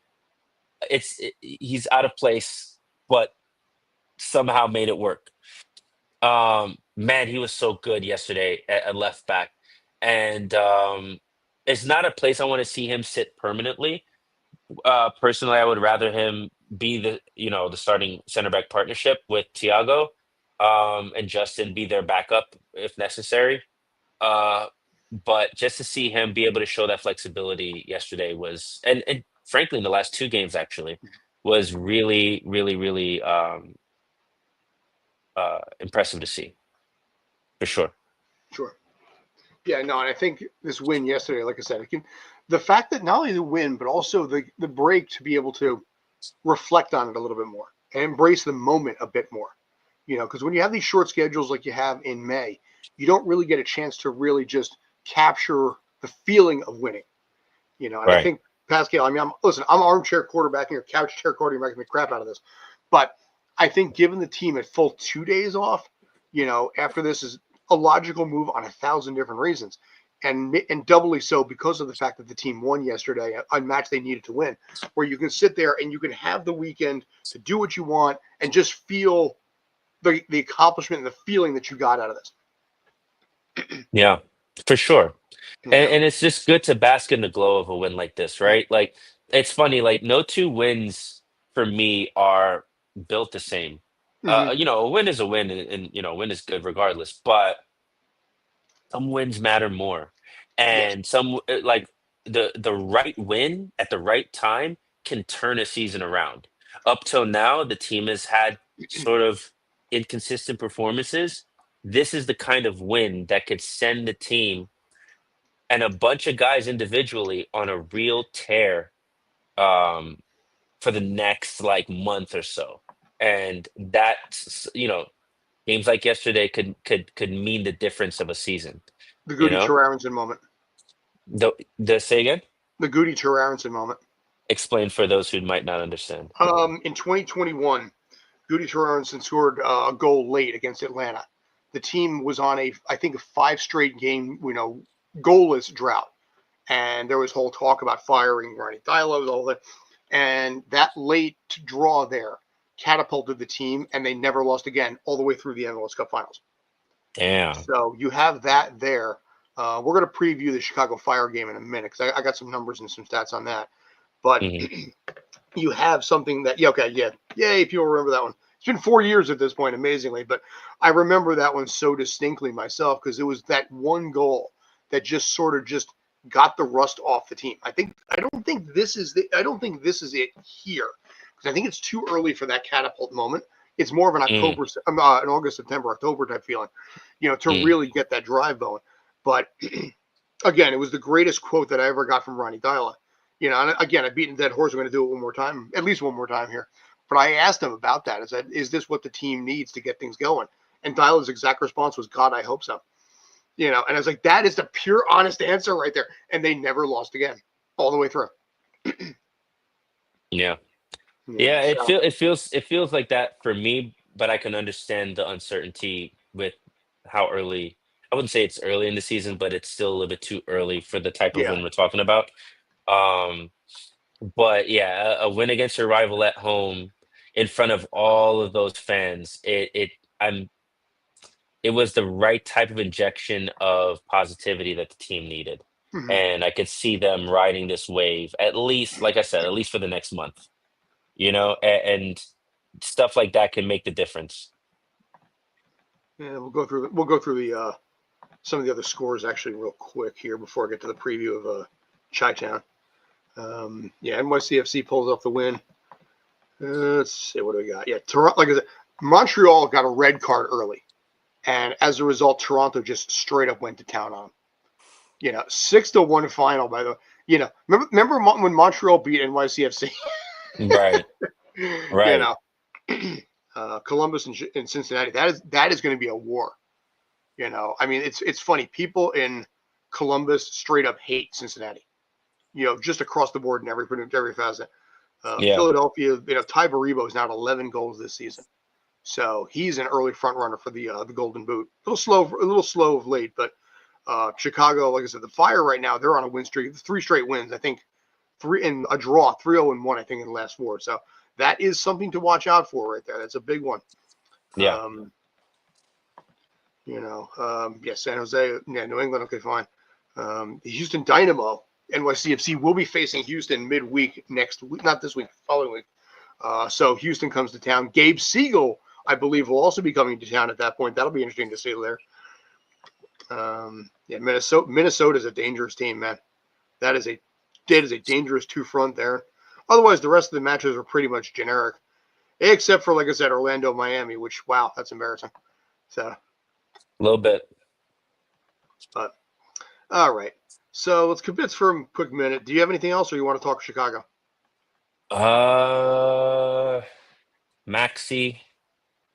he's out of place, but somehow made it work. Man, he was so good yesterday at left back, and it's not a place I want to see him sit permanently. Personally, I would rather him be the starting center back partnership with Thiago, and Justin be their backup if necessary. Uh, but just to see him be able to show that flexibility yesterday was, and frankly, in the last two games actually, was really, really, really impressive to see for sure. Sure. Yeah, no, and I think this win yesterday, like I said, the fact that not only the win, but also the break to be able to reflect on it a little bit more and embrace the moment a bit more. Because when you have these short schedules like you have in May, you don't really get a chance to really just capture the feeling of winning. And I Right. think Pascal, I mean, I'm armchair quarterbacking or couch chair quarterbacking the crap out of this, but I think giving the team a full 2 days off, after this is a logical move on 1,000 different reasons, and doubly so because of the fact that the team won yesterday, a match they needed to win, where you can sit there and you can have the weekend to do what you want and just feel the accomplishment and the feeling that you got out of this. Yeah, for sure. You And, know, and it's just good to bask in the glow of a win like this, right? Like, it's funny, like, no two wins for me are built the same. hmm A win is a win, and a win is good regardless, but some wins matter more. yes, And like the right win at the right time can turn a season around. Up till now, the team has had sort of inconsistent performances. This is the kind of win that could send the team and a bunch of guys individually on a real tear, um, for the next like month or so. And games like yesterday could mean the difference of a season. the You Goody know, Aronson moment, the say again. the Goody Aronson moment. Explain for those who might not understand. In 2021, Goody Aronson scored a goal late against Atlanta. The team was on I think, a 5 straight game, goalless drought. And there was whole talk about firing Ronnie Dylo, all that. And that late draw there catapulted the team, and they never lost again all the way through the MLS Cup Finals. Damn. So you have that there. We're going to preview the Chicago Fire game in a minute because I got some numbers and some stats on that. But Hmm. you have something that, yeah, okay, yeah, yay, people remember that one. It's been 4 years at this point, amazingly, but I remember that one so distinctly myself because it was that one goal that just sort of just got the rust off the team. I don't think this is it here because I think it's too early for that catapult moment. It's more of an Mm, an August, September, October type feeling, to mm. really get that drive going. But again, it was the greatest quote that I ever got from Ronnie Dyla. And again, I beat a dead horse. I'm going to do it one more time, at least one more time here. But I asked him about that. I said, is this what the team needs to get things going? And Dyla's exact response was, God, I hope so. And I was like, that is the pure, honest answer right there. And they never lost again all the way through. Yeah. Yeah, it So feel it feels like that for me, but I can understand the uncertainty with how early. I wouldn't say it's early in the season, but it's still a little bit too early for the type of yeah, win we're talking about. Um, but yeah, a win against your rival at home in front of all of those fans, I'm it was the right type of injection of positivity that the team needed. hmm And I could see them riding this wave, at least, like I said, at least for the next month, and stuff like that can make the difference. yeah. We'll go through the some of the other scores actually real quick here before I get to the preview of Chi-Town. Yeah, NYCFC pulls off the win. Let's see, what do we got? Yeah, Toronto. Like I said, Montreal got a red card early, and as a result, Toronto just straight up went to town on them. 6-1 final. By the way, remember when Montreal beat NYCFC? Right, you right. know, Columbus and Cincinnati. That is going to be a war. I mean, it's funny. People in Columbus straight up hate Cincinnati. Just across the board in every facet. Yeah. Philadelphia, Ty Baribo is now at 11 goals this season. So he's an early front runner for the Golden Boot. A little slow of late, but Chicago, like I said, the Fire right now, they're on a win streak. 3 straight wins. I think 3 and a draw, 3-0-1, I think, in the last 4. So that is something to watch out for right there. That's a big one. Yeah. San Jose, New England, okay, fine. The Houston Dynamo, NYCFC, will be facing Houston midweek next week, not this week, following week. So Houston comes to town. Gabe Siegel, I believe, will also be coming to town at that point. That'll be interesting to see there. Minnesota is a dangerous team, man. That is a dangerous 2-front there. Otherwise, the rest of the matches are pretty much generic, except for, like I said, Orlando, Miami, which, wow, that's embarrassing. So A little bit. But all right. So let's convince for a quick minute. Do you have anything else, or you want to talk Chicago? Maxi.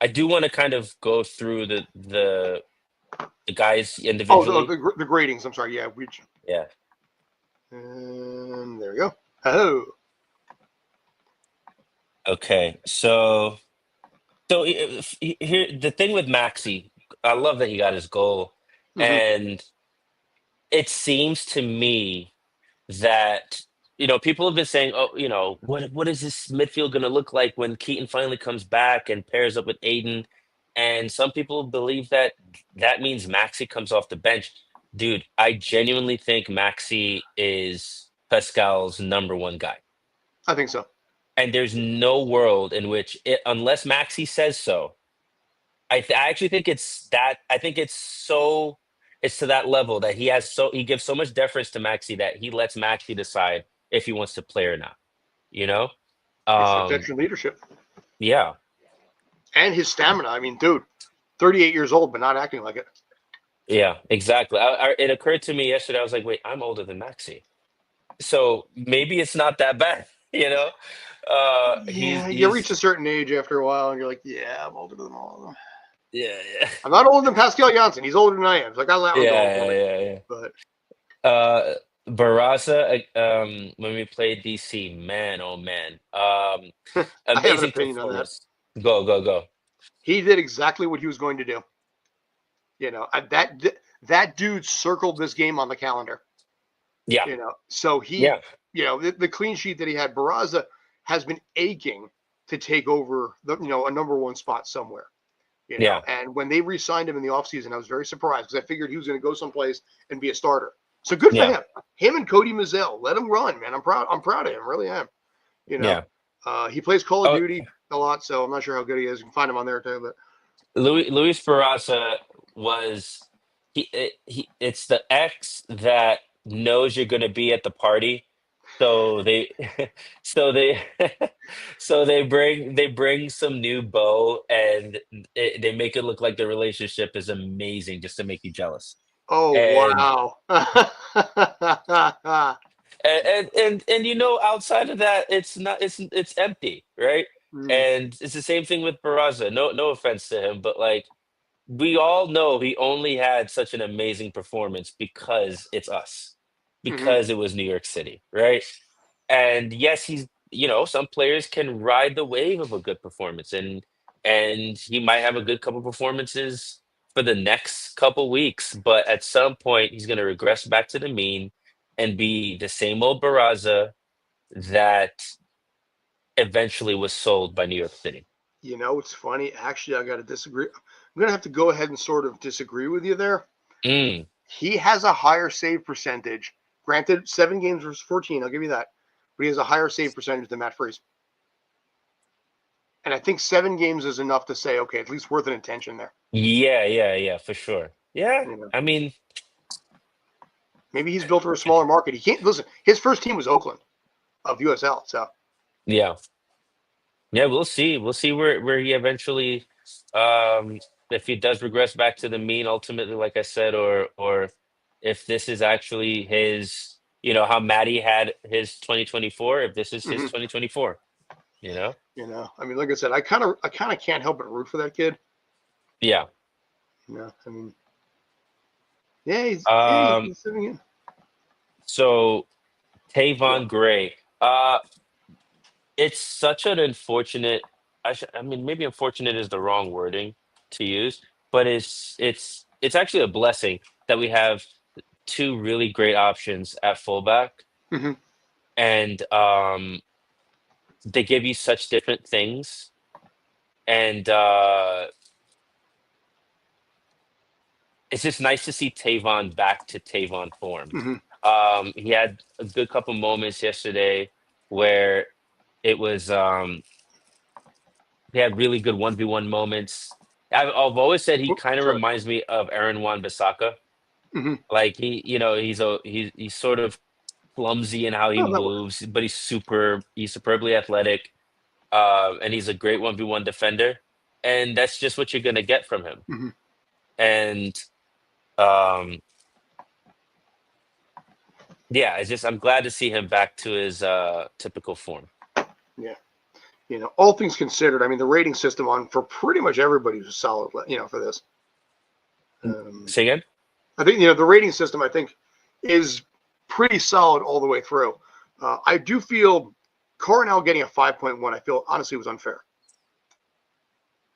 I do want to kind of go through the guys Oh, individually. the gradings. I'm sorry. Yeah, Yeah. and there we go. Oh, Okay. So here the thing with Maxi, I love that he got his goal, and it seems to me that people have been saying, oh, what is this midfield going to look like when Keaton finally comes back and pairs up with Aiden? And some people believe that means Maxi comes off the bench. Dude, I genuinely think Maxi is Pascal's number 1 guy. I think so. And there's no world in which, unless Maxi says so, I actually think it's that. I think it's to that level that he gives so much deference to Maxi that he lets Maxi decide if he wants to play or not. You know, It's the veteran leadership yeah, and his stamina. I mean, dude, 38 years old, but not acting like it. yeah, exactly. It occurred to me yesterday. I was like, wait, I'm older than Maxi, so maybe it's not that bad. Yeah, you he's reach a certain age after a while, and you're like, yeah, I'm older than all of them. yeah, I'm not older than Pascal Janssen. He's older than I am. So I got that one going for me. yeah. But Barraza, when we played DC, man, oh man, I have an amazing opinion on that. performance. Go. He did exactly what he was going to do. That dude circled this game on the calendar. Yeah, So he, yeah, the clean sheet that he had, Barraza has been aching to take over a number 1 spot somewhere. yeah. And when they re-signed him in the offseason, I was very surprised because I figured he was going to go someplace and be a starter. So good for Yeah. him. Him and Cody Mazzell, let him run, man. I'm proud of him, really am. Yeah. He plays Call of Oh, Duty a lot, so I'm not sure how good he is. You can find him on there too, but Luis Barraza was it's the ex that knows you're going to be at the party, so they so they so they bring some new beau, and they make it look like the relationship is amazing just to make you jealous. oh And wow. outside of that, it's not it's empty, right? Mm, And it's the same thing with Barraza. No offense to him, but like we all know he only had such an amazing performance because it's us, mhm. because it was New York City, right? And yes, some players can ride the wave of a good performance, and he might have a good couple performances for the next couple weeks, but at some point he's going to regress back to the mean and be the same old Barraza that eventually was sold by New York City. It's funny. Actually, I got to disagree. I'm going to have to go ahead and sort of disagree with you there. Mm, He has a higher save percentage. Granted, 7 games versus 14. I'll give you that. But he has a higher save percentage than Matt Freese. And I think 7 games is enough to say, okay, at least worth an attention there. yeah, for sure. Yeah, I mean, Maybe he's built for a smaller market. He can't listen. His first team was Oakland of USL. So yeah. Yeah, we'll see. We'll see where he eventually, if he does regress back to the mean ultimately, like I said, or if this is actually his, how Matty had his 2024, if this is his mhm. 2024, you know? I mean, like I said, I kind of can't help but root for that kid. Yeah. I mean, yeah, Um, he's sitting in. so Yeah. Tavon Gray. It's such an unfortunate. I mean, maybe unfortunate is the wrong wording to use, but it's actually a blessing that we have two really great options at fullback, Hmm. and they give you such different things, and it's just nice to see Tavon back to Tavon form. Hmm. He had a good couple moments yesterday where it was he had really good 1v1 moments. I've always said he kind of Sorry. reminds me of Aaron Wan-Bissaka. Hmm. Like he's sort of clumsy in how he Oh, that works. moves, but he's superbly athletic, and he's a great 1v1 defender, and that's just what you're gonna get from him. Hmm. And um, yeah, I'm glad to see him back to his typical form. Yeah. All things considered, I mean, the rating system on for pretty much everybody was solid, for this. Say again? I think, the rating system, I think, is pretty solid all the way through. I do feel Coronel getting a 5.1, I feel honestly was unfair.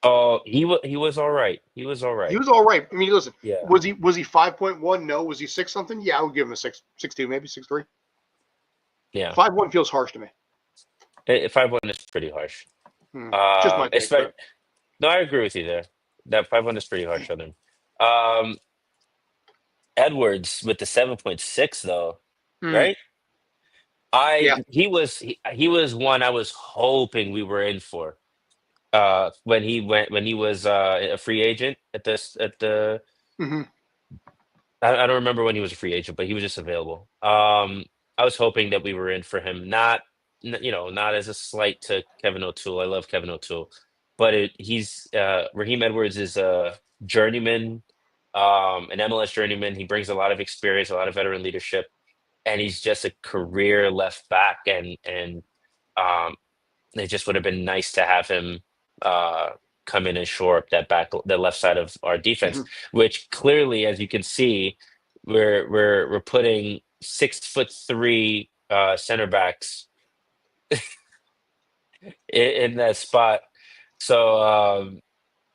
Oh, he was all right. He was all He right. was all right. I mean, listen, Yeah, was he 5.1? No. Was he 6 something? Yeah, I would give him a 6.2, maybe 6.3. yeah. 5.1 feels harsh to me. 5-1 is pretty harsh. Just my take, Especially but no, I agree with you there. That 5-1 is pretty harsh on him. Um, Edwards with the 7.6 though, mm, right? I yeah. he was one I was hoping we were in for. When he was a free agent at the Hmm. I don't remember when he was a free agent, but he was just available. I was hoping that we were in for him, not as a slight to Kevin O'Toole. I love Kevin O'Toole, but he's Raheem Edwards is a journeyman, an MLS journeyman. He brings a lot of experience, a lot of veteran leadership, and he's just a career left back, and um, it just would have been nice to have him uh, come in and shore up the left side of our defense, Hmm. which clearly, as you can see, we're putting 6'3" center backs in that spot. So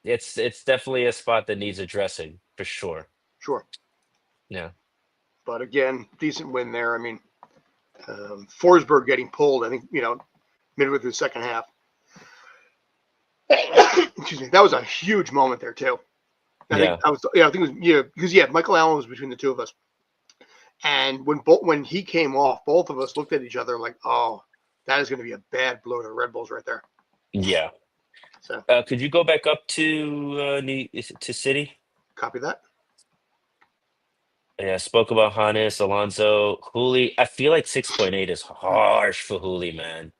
it's definitely a spot that needs addressing for sure. Sure. Yeah, But again, decent win there. I mean, Forsberg getting pulled, I think, midway through the second half. Excuse me. That was a huge moment there, too. yeah, I think it was, because, Michael Allen was between the two of us. And when he came off, both of us looked at each other like, oh, that is going to be a bad blow to the Red Bulls right there. yeah. So, Could you go back up to to City? copy that. Yeah, spoke about Hannes, Alonso, Hooley. I feel like 6.8 is harsh for Hooley, man.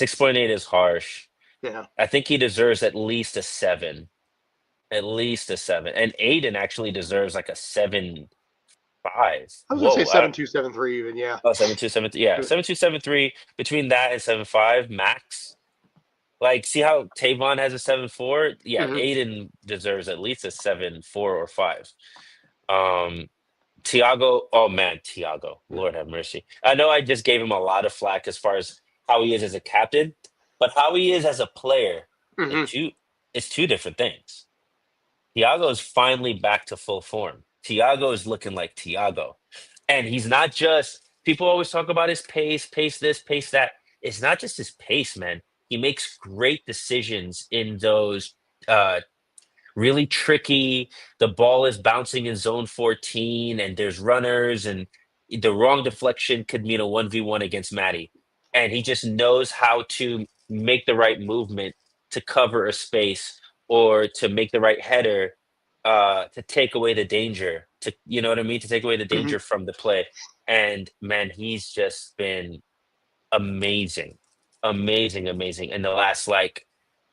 6.8 is harsh. Yeah. I think he deserves at least a 7. At least a 7. And Aiden actually deserves like a 7.5. I was going to say Whoa. 7.2, 7.3 even, yeah. Oh, 7.2, 7. Yeah, 7.2, 7.3. Between that and 7.5 max. Like, see how Tavon has a 7.4? Yeah, Hmm. Aiden deserves at least a 7.4 or 5. Um, Tiago, oh man, Tiago, Lord have mercy. I know I just gave him a lot of flack as far as how he is as a captain, but how he is as a player, Hmm. like it's two different things. Tiago is finally back to full form. Tiago is looking like Tiago. And he's not just, people always talk about his pace, pace this, pace that. It's not just his pace, man. He makes great decisions in those uh, really tricky. The ball is bouncing in zone 14, and there's runners, and the wrong deflection could mean a 1v1 against Matty. And he just knows how to make the right movement to cover a space or to make the right header to take away the danger, to, you know what I mean? To take away the Hmm. danger from the play. And man, he's just been amazing, amazing, amazing. In the last, like,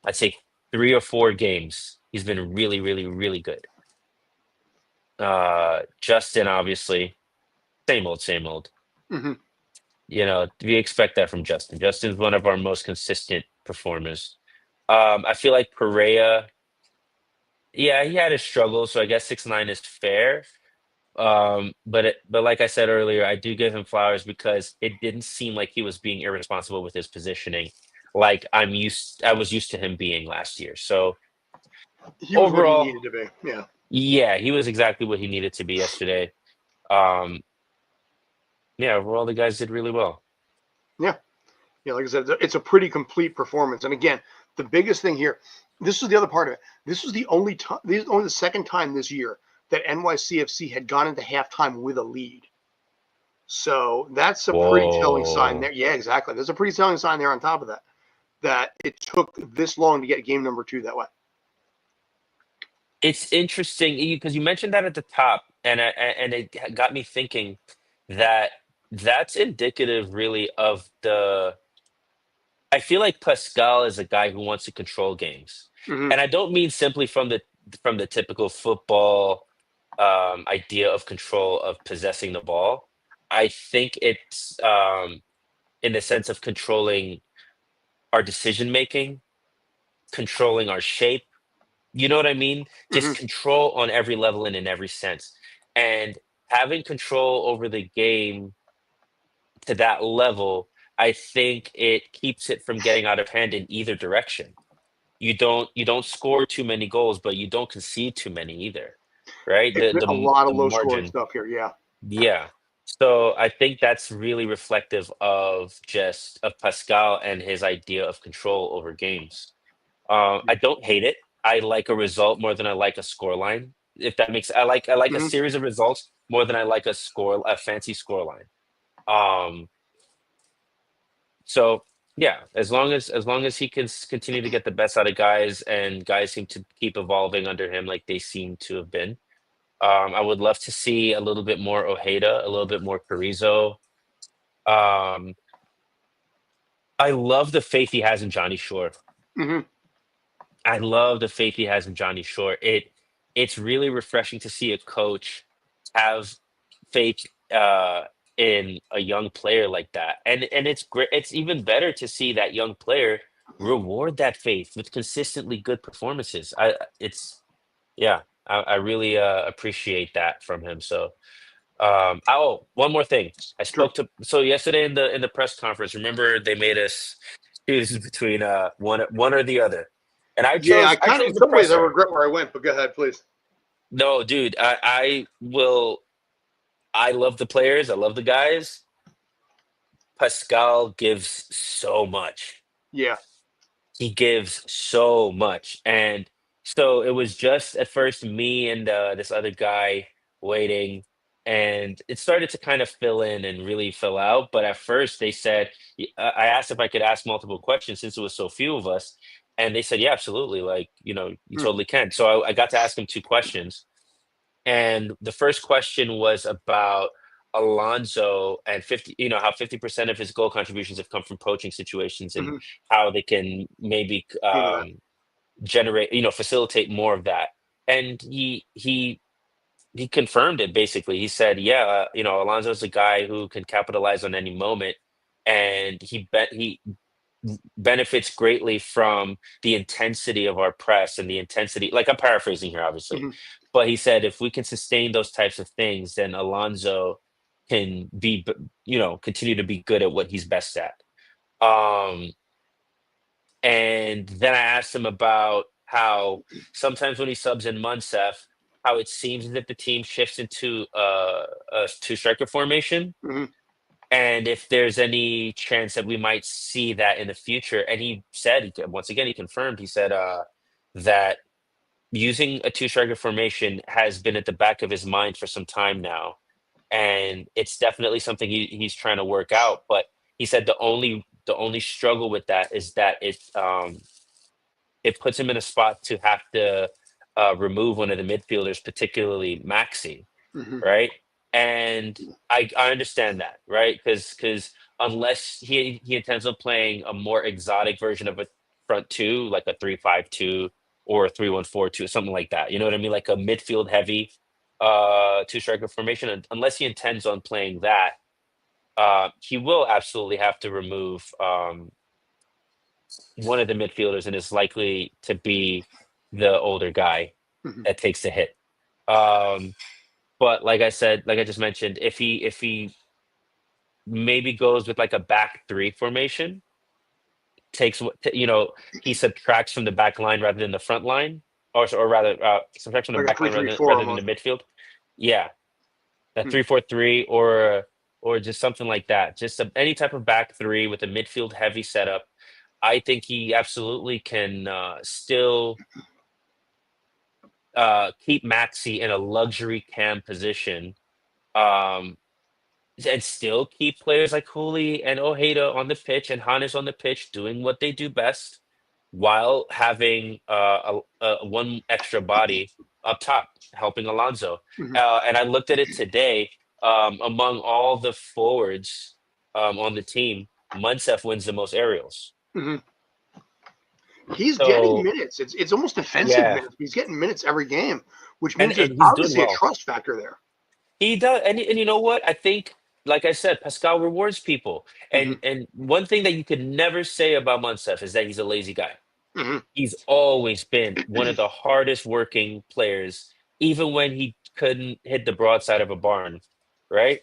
I'd say 3 or 4 games, he's been really, really, really good. Justin, obviously, same old, same old. Hmm. We expect that from Justin. Justin's one of our most consistent performers. I feel like Perea, yeah, he had his struggles, so I guess 6.9 is fair. But like I said earlier, I do give him flowers because it didn't seem like he was being irresponsible with his positioning, like I was used to him being last year. So He was what he overall, needed to be. Yeah. yeah, he was exactly what he needed to be yesterday. Um, yeah, overall the guys did really well. Yeah. Yeah. Like I said, it's a pretty complete performance. And again, the biggest thing here, this is the other part of it. This was the only time, this is only the second time this year that NYCFC had gone into halftime with a lead. So that's a pretty telling sign there. Whoa. Yeah, exactly. There's a pretty telling sign there on top of that, that it took this long to get game number 2 that way. It's interesting because you mentioned that at the top, and it got me thinking that that's indicative, really, of the. I feel like Pascal is a guy who wants to control games, Mm-hmm. and I don't mean simply from the typical football idea of control of possessing the ball. I think it's in the sense of controlling our decision making, controlling our shape. You know what I mean? Just Mm-hmm. control on every level and in every sense. And having control over the game to that level, I think it keeps it from getting out of hand in either direction. You don't score too many goals, but you don't concede too many either. Right? It's been a lot The of low scoring margin. stuff here. Yeah. Yeah. So I think that's really reflective of Pascal and his idea of control over games. I don't hate it. I like a result more than I like a score line. If that makes, I like a Mm-hmm. series of results more than I like a fancy score line. Um, so yeah, as long as he can continue to get the best out of guys, and guys seem to keep evolving under him like they seem to have been. I would love to see a little bit more Ojeda, a little bit more Carrizo. Um, I love the faith he has in Johnny Shore. Mm-hmm. I love the faith he has in Johnny Shore. It's really refreshing to see a coach have faith in a young player like that. And it's great. It's even better to see that young player reward that faith with consistently good performances. Yeah, I really appreciate that from him. So oh, one more thing. I Sure. spoke to so yesterday in the press conference. Remember they made us choose between one or the other, and Yeah, I in chose the some ways, I presser. regret where I went, but go ahead, please. No, dude, I will. I love the players. I love the guys. Pascal gives so much. Yeah. He gives so much, and so it was just at first me and this other guy waiting, and it started to kind of fill in and really fill out. But at first they said, I asked if I could ask multiple questions since it was so few of us, and they said, yeah, absolutely, like you Mm-hmm. totally can. So I got to ask him two questions. And the first question was about Alonso and 50, how 50% of his goal contributions have come from poaching situations, and Mm-hmm. how they can maybe Into that. generate, facilitate more of that. And he confirmed it basically. He said, yeah, Alonso's a guy who can capitalize on any moment, and he benefits greatly from the intensity of our press and the intensity. Like, I'm paraphrasing here, obviously, Mm-hmm. but he said if we can sustain those types of things, then Alonso can continue to be good at what he's best at. Um, and then I asked him about how sometimes when he subs in Munsef, how it seems as if the team shifts into a two striker formation, Mm-hmm. and if there's any chance that we might see that in the future. And he said, once again, he confirmed, he said that using a two striker formation has been at the back of his mind for some time now. And it's definitely something he's trying to work out. But he said the only struggle with that is that it puts him in a spot to have to remove one of the midfielders, particularly Maxi, Mm-hmm. right? And I understand that, right? Because unless he intends on playing a more exotic version of a front two, like a 3-5-2 or a 3-1-4-2, something like that. You know what I mean? Like a midfield heavy two striker formation. Unless he intends on playing that, he will absolutely have to remove one of the midfielders, and is likely to be the older guy Mm-hmm. that takes the hit. Um, But like I said, like I just mentioned, if he maybe goes with like a back three formation, takes he subtracts from the back line rather than the front line, or rather subtracts from the like a back three line three four rather than the almost. midfield. Yeah, a Hmm. 3-4-3 or just something like that. Just any type of back three with a midfield heavy setup. I think he absolutely can still keep Maxi in a luxury cam position, um, and still keep players like Hooley and Ojeda on the pitch and Hannes on the pitch doing what they do best, while having one extra body up top helping Alonso. Hmm. And I looked at it today. Among all the forwards on the team, Munsef wins the most aerials. Hmm. He's getting So minutes. It's almost defensive yeah, minutes. He's getting minutes every game, which and means there's and he's doing obviously a well. trust factor there. He does, and you know what? I think, like I said, Pascal rewards people. Hmm. And one thing that you could never say about Munsef is that he's a lazy guy. Hmm. He's always been one of the hardest working players, even when he couldn't hit the broadside of a barn, right?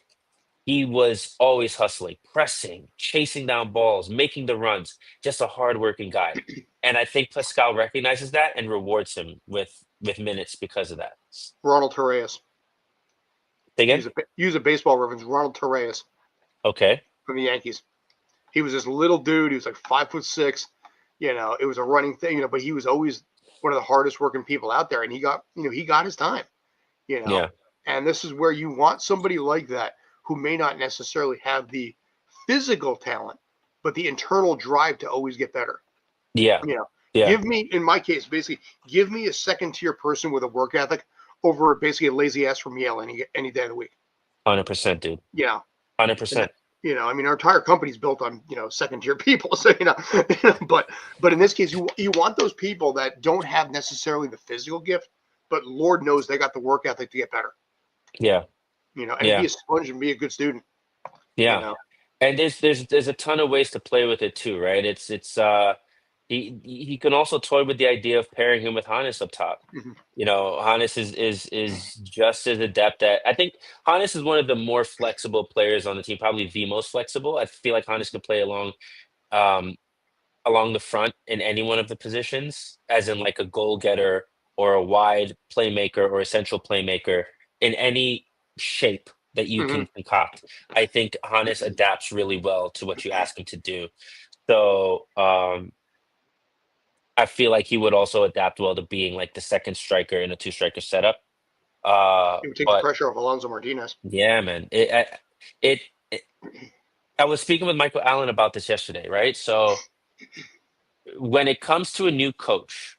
He was always hustling, pressing, chasing down balls, making the runs, just a hard working guy. And I think Pascal recognizes that and rewards him with minutes because of that. Say Ronald Torres. again? Use a baseball reference. Ronald Torres Okay. from the Yankees. He was this little dude. He was like 5'6". It was a running thing. But he was always one of the hardest working people out there, and he got his time. You know, Yeah. and this is where you want somebody like that who may not necessarily have the physical talent, but the internal drive to always get better. Yeah. You know, Yeah. give me, in my case, basically, give me a second tier person with a work ethic over basically a lazy ass from Yale any day of the week. 100%, dude. You know, and 100%. I mean, our entire company's built on second tier people. So but in this case, you want those people that don't have necessarily the physical gift, but Lord knows they got the work ethic to get better. Yeah. And Yeah. be a sponge and be a good student. You Yeah. know. And there's a ton of ways to play with it too, right? It's he can also toy with the idea of pairing him with Hannes up top. Mhm. Hannes is just as adept at. I think Hannes is one of the more flexible players on the team, probably the most flexible. I feel like Hannes can play um along the front in any one of the positions, as in like a goal getter or a wide playmaker or a central playmaker in any shape that you Mhm. can concoct. I think Hannes adapts really well to what you ask him to do. So I feel like he would also adapt well to being like the second striker in a two striker setup. It would take the But pressure off Alonso Martinez. yeah, man, it I was speaking with Michael Allen about this yesterday, right? So when it comes to a new coach,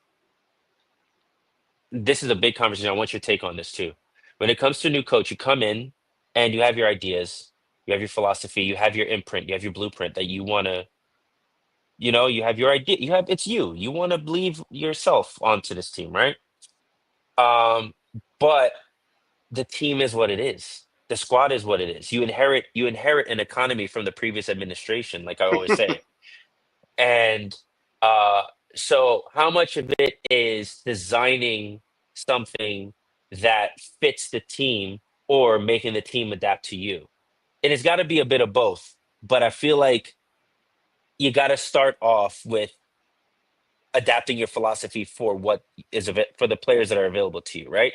this is a big conversation. I want your take on this too. When it comes to a new coach, you come in and you have your ideas, you have your philosophy, you have your imprint, you have your blueprint that you want to, you have your idea, it's you. You want to believe yourself onto this team, right? Um, but the team is what it is. The squad is what it is. You inherit an economy from the previous administration, like I always say. And uh, so, how much of it is designing something that fits the team or making the team adapt to you? And it's got to be a bit of both. But I feel like you got to start off with adapting your philosophy for what for the players that are available to you, right?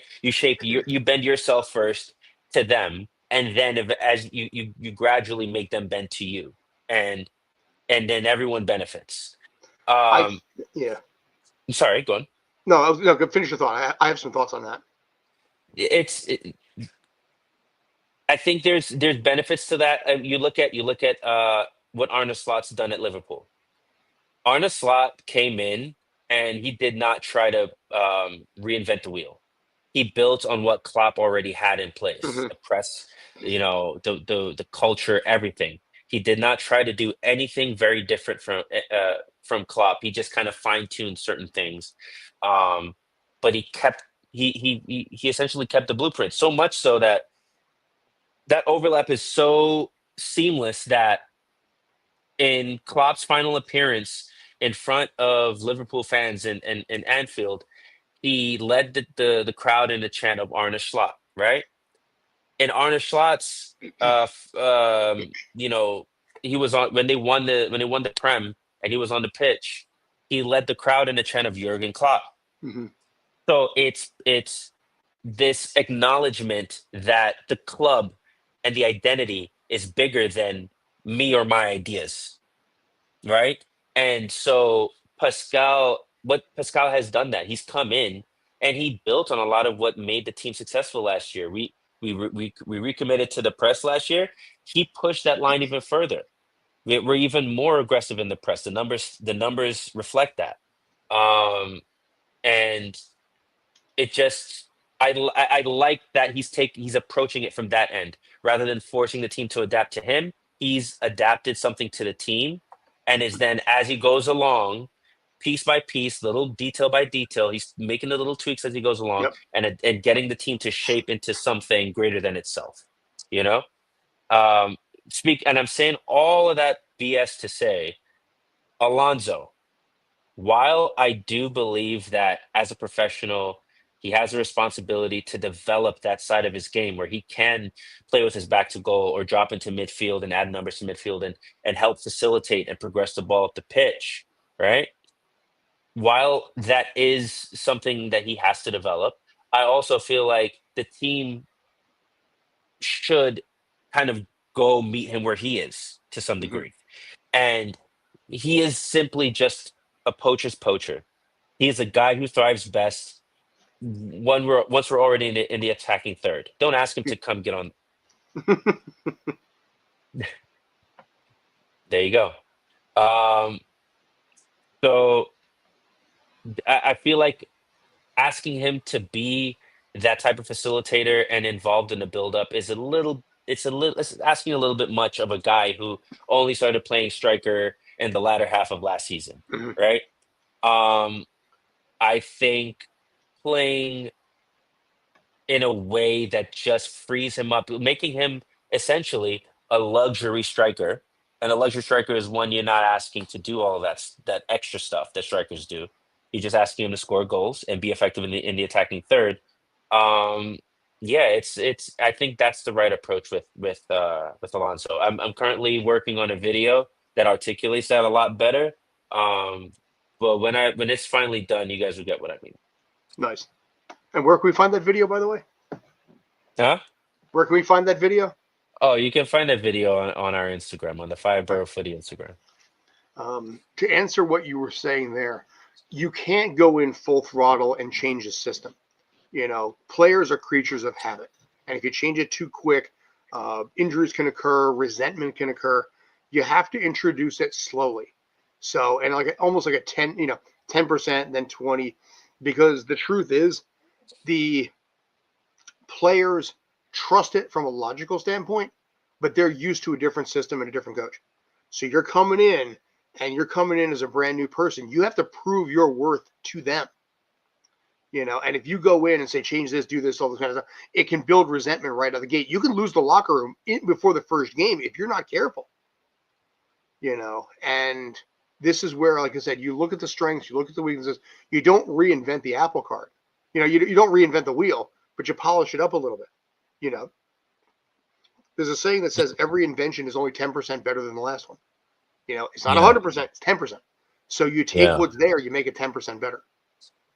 You bend yourself first to them, and then as you gradually make them bend to you, and then everyone benefits. I Um, Yeah. Sorry, go on. No, no. Finish your thought. I have some thoughts on that. It's it, I think there's benefits to that. You look at what Arne Slot's done at Liverpool. Arne Slot came in and he did not try to reinvent the wheel. He built on what Klopp already had in place. Hmm. The press, the culture, everything. He did not try to do anything very different from Klopp. He just kind of fine-tuned certain things. Um, but he essentially kept the blueprint, so much so that that overlap is so seamless that in Klopp's final appearance in front of Liverpool fans in Anfield, he led the crowd in a chant of Arne Slot, right? And Arne Slot's, he was on when they won the Prem, and he was on the pitch. He led the crowd in the chant of Jurgen Klopp. Hmm. So it's this acknowledgement that the club and the identity is bigger than me or my ideas, right? And so what Pascal has done, that he's come in and he built on a lot of what made the team successful last year. We recommitted to the press last year. He pushed that line even further. We're even more aggressive in the press. The numbers reflect that. And it just I like that he's approaching it from that end rather than forcing the team to adapt to him. He's adapted something to the team, and is then, as he goes along, piece by piece, little detail by detail, he's making the little tweaks as he goes along, Yep. and getting the team to shape into something greater than itself. You know, um, and I'm saying all of that BS to say, Alonso, while I do believe that as a professional, he has a responsibility to develop that side of his game where he can play with his back to goal or drop into midfield and add numbers to midfield and help facilitate and progress the ball up the pitch, right? While that is something that he has to develop, I also feel like the team should kind of go meet him where he is to some Hmm. degree. And he is simply just a poacher's poacher. He is a guy who thrives best once we're already in the attacking third. Don't ask him to come get on. There you go. Um, so I feel like asking him to be that type of facilitator and involved in the build-up is it's asking a little bit much of a guy who only started playing striker in the latter half of last season, Hmm. right? Um, I think playing in a way that just frees him up, making him essentially a luxury striker. And a luxury striker is one you're not asking to do all of that extra stuff that strikers do. You're just asking him to score goals and be effective in the attacking third. Um, yeah, it's. I think that's the right approach with Alonso. I'm currently working on a video that articulates that a lot better. Um, but when it's finally done, you guys will get what I mean. Nice. And where can we find that video, by the way? Huh? Where can we find that video? Oh, you can find that video on our Instagram, on the Five All right. Borough Footy Instagram. To answer what you were saying there, you can't go in full throttle and change the system. Players are creatures of habit. And if you change it too quick, injuries can occur, resentment can occur. You have to introduce it slowly. So, and almost like a 10%, then 20, because the truth is the players trust it from a logical standpoint, but they're used to a different system and a different coach. So you're coming in as a brand new person. You have to prove your worth to them. And if you go in and say, change this, do this, all this kind of stuff, it can build resentment right out of the gate. You can lose the locker room before the first game if you're not careful. And this is where, like I said, you look at the strengths, you look at the weaknesses. You don't reinvent the apple cart. You don't reinvent the wheel, but you polish it up a little bit. There's a saying that says every invention is only 10% better than the last one. It's not Yeah, 100%, it's 10%. So you take yeah, what's there, you make it 10% better.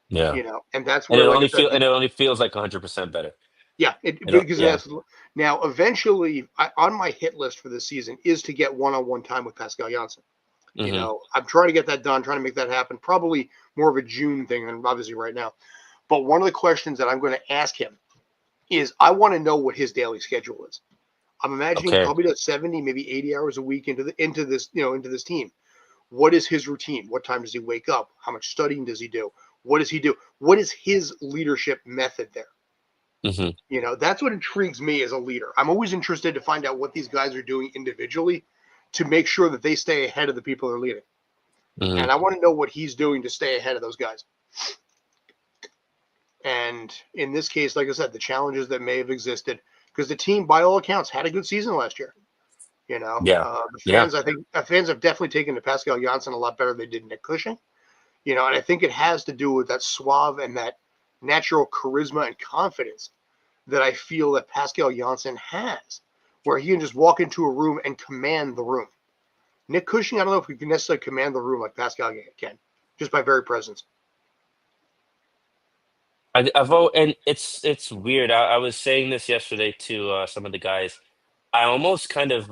yeah. And that's And where, like I said, it only feels like 100% better. yeah, Yeah. that's now eventually on my hit list for this season is to get one-on-one time with Pascal Janssen. Hmm. I'm trying to get that done, trying to make that happen. Probably more of a June thing than obviously right now. But one of the questions that I'm going to ask him is I want to know what his daily schedule is. I'm imagining he Okay. probably does 70, maybe 80 hours a week into this team. What is his routine? What time does he wake up? How much studying does he do? What does he do? What is his leadership method there? Hmm. That's what intrigues me as a leader. I'm always interested to find out what these guys are doing individually to make sure that they stay ahead of the people they're leading. Hmm. And I want to know what he's doing to stay ahead of those guys. And in this case, like I said, the challenges that may have existed, because the team, by all accounts, had a good season last year. Yeah. The Yeah. fans, I think, fans have definitely taken to Pascal Janssen a lot better than they did Nick Cushing. And I think it has to do with that suave and that natural charisma and confidence that I feel that Pascal Janssen has, where he can just walk into a room and command the room. Nick Cushing, I don't know if he can necessarily command the room like Pascal can, just by very presence. And it's weird. I was saying this yesterday to some of the guys. I almost kind of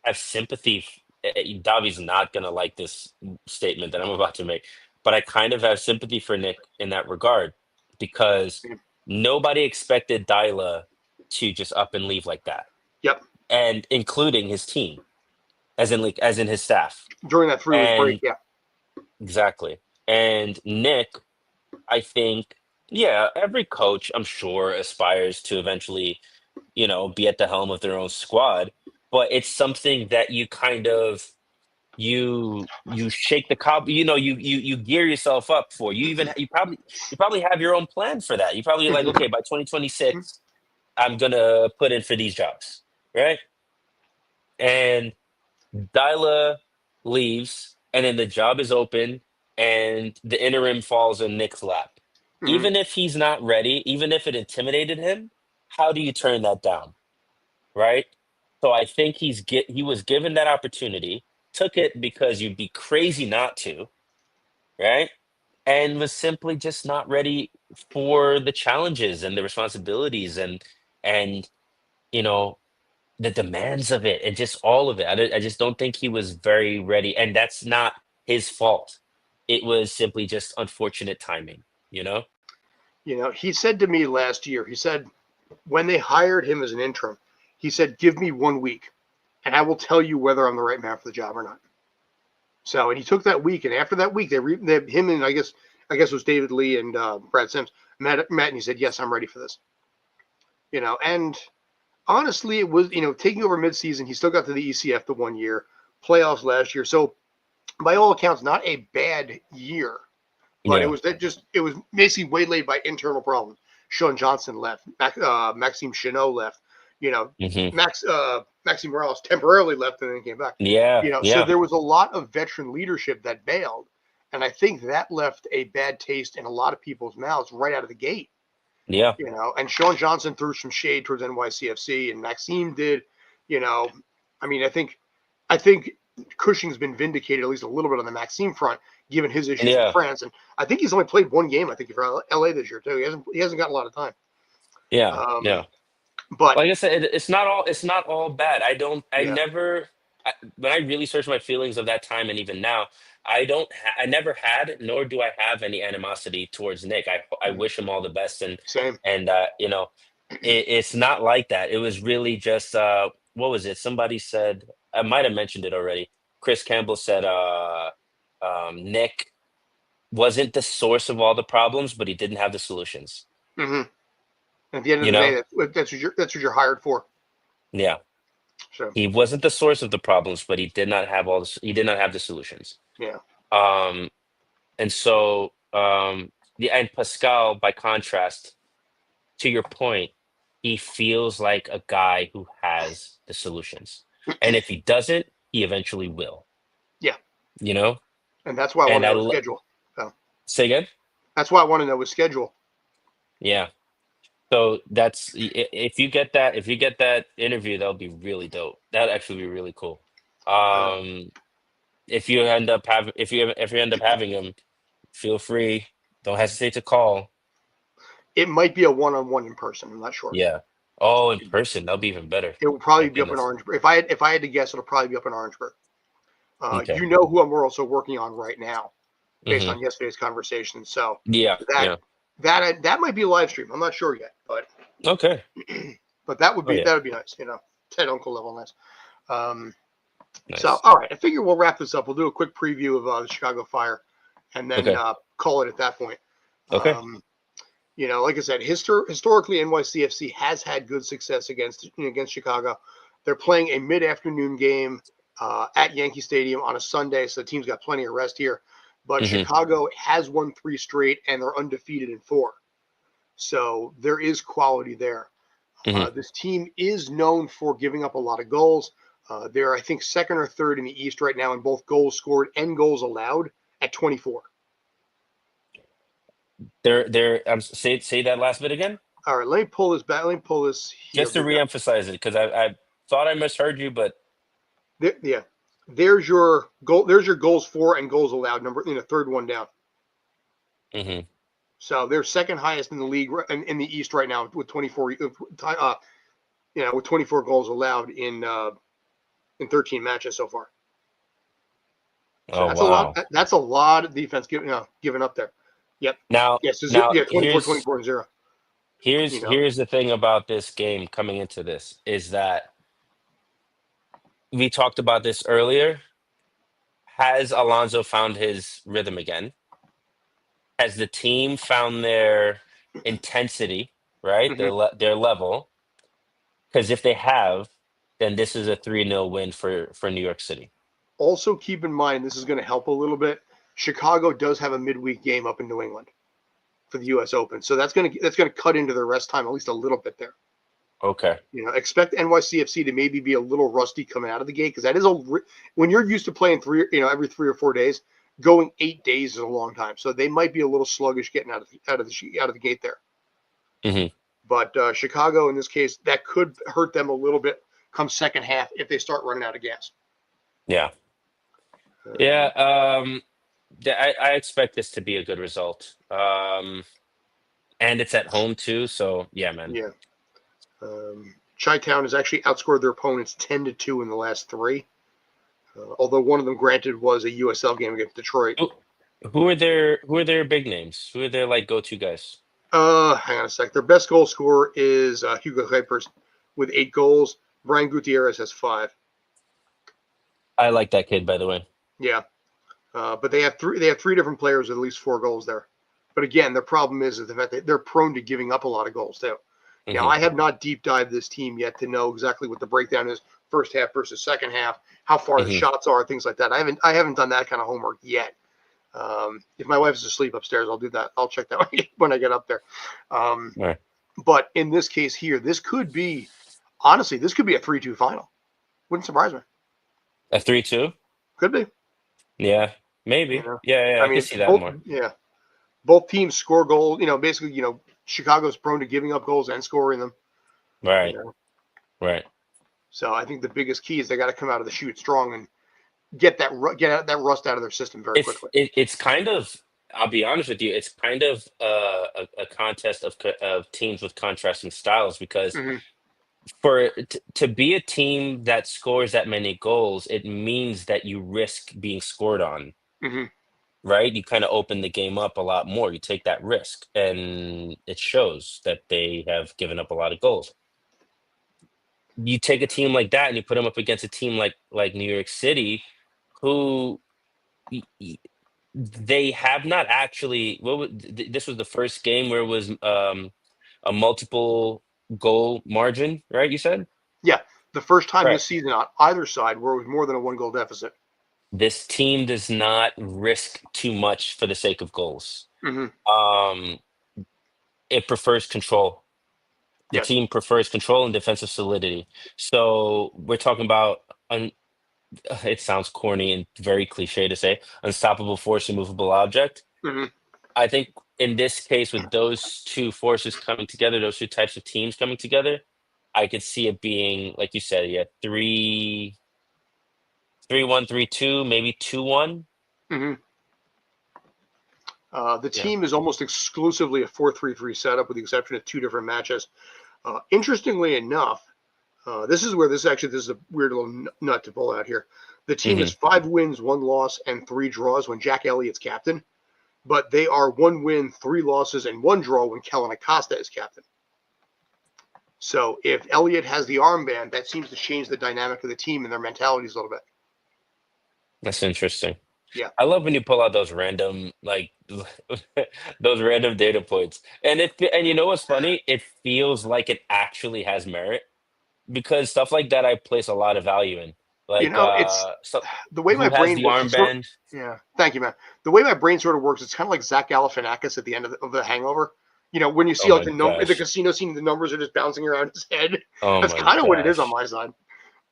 have sympathy. Davi's not gonna like this statement that I'm about to make, but I kind of have sympathy for Nick in that regard because nobody expected Dyla to just up and leave like that, Yep. and including his team, as in his staff, During that 3 week break, and yeah. exactly. And Nick, I think, yeah, every coach, I'm sure, aspires to eventually, be at the helm of their own squad. But it's something that you kind of you shake the cob, you gear yourself up for. You probably have your own plan for that. You probably like, okay, by 2026, I'm gonna put in for these jobs, right? And Dyla leaves, and then the job is open, and the interim falls in Nick's lap. Mhm. Even if he's not ready, even if it intimidated him, how do you turn that down, right? So I think he was given that opportunity, took it because you'd be crazy not to, right? And was simply just not ready for the challenges and the responsibilities and you know the demands of it and just all of it. I just don't think he was very ready, and that's not his fault. It was simply just unfortunate timing, you know? He said to me last year, he said, when they hired him as an interim, he said, give me 1 week and I will tell you whether I'm the right man for the job or not. So, and he took that week, and after that week, him and I guess it was David Lee and Brad Sims met, and he said, yes, I'm ready for this. And honestly, it was, taking over midseason, he still got to the ECF the 1 year, playoffs last year. So, by all accounts, not a bad year. But Yeah. it was basically waylaid by internal problems. Sean Johnson left. Maxime Chanot left. Hmm. Maxime Morales temporarily left and then came back. Yeah. So Yeah. there was a lot of veteran leadership that bailed, and I think that left a bad taste in a lot of people's mouths right out of the gate. Yeah. And Sean Johnson threw some shade towards NYCFC, and Maxime did. You know, I mean, I think Cushing's been vindicated at least a little bit on the Maxime front, given his issues in Yeah. France. And I think he's only played one game. I think for LA this year too. He hasn't gotten a lot of time. Yeah. Um, Yeah. but Like I said, it's not all bad. I don't I yeah, never when I really search my feelings of that time and even now, I never had, nor do I have any animosity towards Nick. I wish him all the best, same. and it's not like that. It was really just what was it? Somebody said, I might have mentioned it already. Chris Campbell said Nick wasn't the source of all the problems, but he didn't have the solutions. hmm At the end of You the know? day, that's what you're hired for. Yeah. So He wasn't the source of the problems, but he did not have the solutions. yeah, Um, and so and Pascal, by contrast, to your point, he feels like a guy who has the solutions. And if he doesn't, he eventually will, yeah, you know? and that's why I want And to know his schedule. So say again? that's why I want to know his schedule. Yeah. So if you get that interview, that'll be really dope. That'd actually be really cool. Uh, Um, if you end up having him, feel free. Don't hesitate to call. it might be a one-on-one in person. I'm not sure. Yeah. Oh, in person, that'll be even better. It will probably My be up in goodness. Orangeburg. If I had to guess, it'll probably be up in Orangeburg. Okay. Who I'm also working on right now, based Hmm. on yesterday's conversation. So Yeah. that Yeah. that might be a live stream. I'm not sure yet, but Okay. that would Oh be yeah. that would be nice. Ted Uncle level nice. So Nice. all right, I figure we'll wrap this up. We'll do a quick preview of the Chicago Fire, and then Okay. call it at that point. Okay. Um, like I said, historically, NYCFC has had good success against Chicago. They're playing a mid-afternoon game at Yankee Stadium on a Sunday, so the team's got plenty of rest here. But Hmm. Chicago has won 3 straight, and they're undefeated in 4. So there is quality there. Hmm. This team is known for giving up a lot of goals. They're, I think, second or third in the East right now in both goals scored and goals allowed at 24. Say that last bit again. All right, let me pull this back. Let me pull this here. Just to reemphasize it, because I thought I misheard you, but Yeah, there's your goal. There's your goals for and goals allowed number in the third one down. mhm. So they're second highest in the league in the East right now with 24. With 24 goals allowed in 13 matches so far. So Oh that's a lot. wow. That's a lot of defense given up there. Yep. Now, Yes. now 24, 24, and 0. here's the thing about this game coming into this is that we talked about this earlier. Has Alonso found his rhythm again? Has the team found their intensity, right? Mm-hmm. Their level? Because if they have, then this is a 3-0 win for New York City. Also, keep in mind this is going to help a little bit. Chicago does have a midweek game up in New England for the U.S. Open, so that's going to cut into their rest time at least a little bit there. Okay. Expect NYCFC to maybe be a little rusty coming out of the gate because that is when you're used to playing every 3 or 4 days, going 8 days is a long time. So they might be a little sluggish getting out of the gate there. Hmm. But Chicago in this case, that could hurt them a little bit come second half if they start running out of gas. Yeah. Yeah. I expect this to be a good result. And it's at home too, so yeah, man. Yeah. Chi-Town has actually outscored their opponents 10-2 in the last 3. Although one of them, granted, was a USL game against Detroit. Who are their big names? Who are their like go-to guys? Hang on a sec. Their best goal scorer is Hugo Kuipers with 8 goals. Brian Gutierrez has 5. I like that kid, by the way. Yeah, but they have 3. They have 3 different players with at least 4 goals there. But again, their problem is the fact that they're prone to giving up a lot of goals too. Mhm. Now, I have not deep dived this team yet to know exactly what the breakdown is, first half versus second half, how far the Mhm. shots are, things like that. I haven't done that kind of homework yet. If my wife is asleep upstairs, I'll do that. I'll check that when I get up there. Right. But in this case here, this could be a 3-2 final. Wouldn't surprise me. A 3-2? Could be. Yeah, maybe. You know? Yeah, I I mean, can see that more. Yeah. Both teams score goals. Basically, Chicago's prone to giving up goals and scoring them. Right. Right. So I think the biggest key is they got to come out of the chute strong and get that rust out of their system very quickly. It's kind of, I'll be honest with you, it's kind of a contest of teams with contrasting styles because Mm-hmm. to be a team that scores that many goals, it means that you risk being scored on, Mm-hmm. right? You kind of open the game up a lot more. You take that risk, and it shows that they have given up a lot of goals. You take a team like that and you put them up against a team like New York City, who they have not actually. This was the first game where it was a multiple goal margin, right? You said Yeah, the first time right. this season on either side where it was more than a 1-goal deficit. This team does not risk too much for the sake of goals. Mm-hmm. It prefers control. The Yes. team prefers control and defensive solidity. So we're talking about it sounds corny and very cliche to say unstoppable force, immovable object. Mm-hmm. I think in this case, with those two forces coming together, those two types of teams coming together, I could see it being, like you said, yeah, 3-1, 3-2, maybe 2-1. Mm-hmm. The Yeah. team is almost exclusively a 4-3-3 setup with the exception of 2 different matches. Interestingly enough, this is a weird little nut to pull out here. The team is 5 wins, 1 loss, and 3 draws when Jack Elliott's captain, but they are 1 win, 3 losses, and 1 draw when Kellen Acosta is captain. So if Elliott has the armband, that seems to change the dynamic of the team and their mentalities a little bit. That's interesting. Yeah. I love when you pull out those random those random data points. And you know what's funny? It feels like it actually has merit because stuff like that I place a lot of value in. Like It's the way my who has brain the works. armband? Yeah, thank you, man. The way my brain sort of works, it's kind of like Zach Galifianakis at the end of the Hangover. When you see Oh like my the gosh. casino scene, the numbers are just bouncing around his head. Oh That's my kind of what it is on gosh. my side.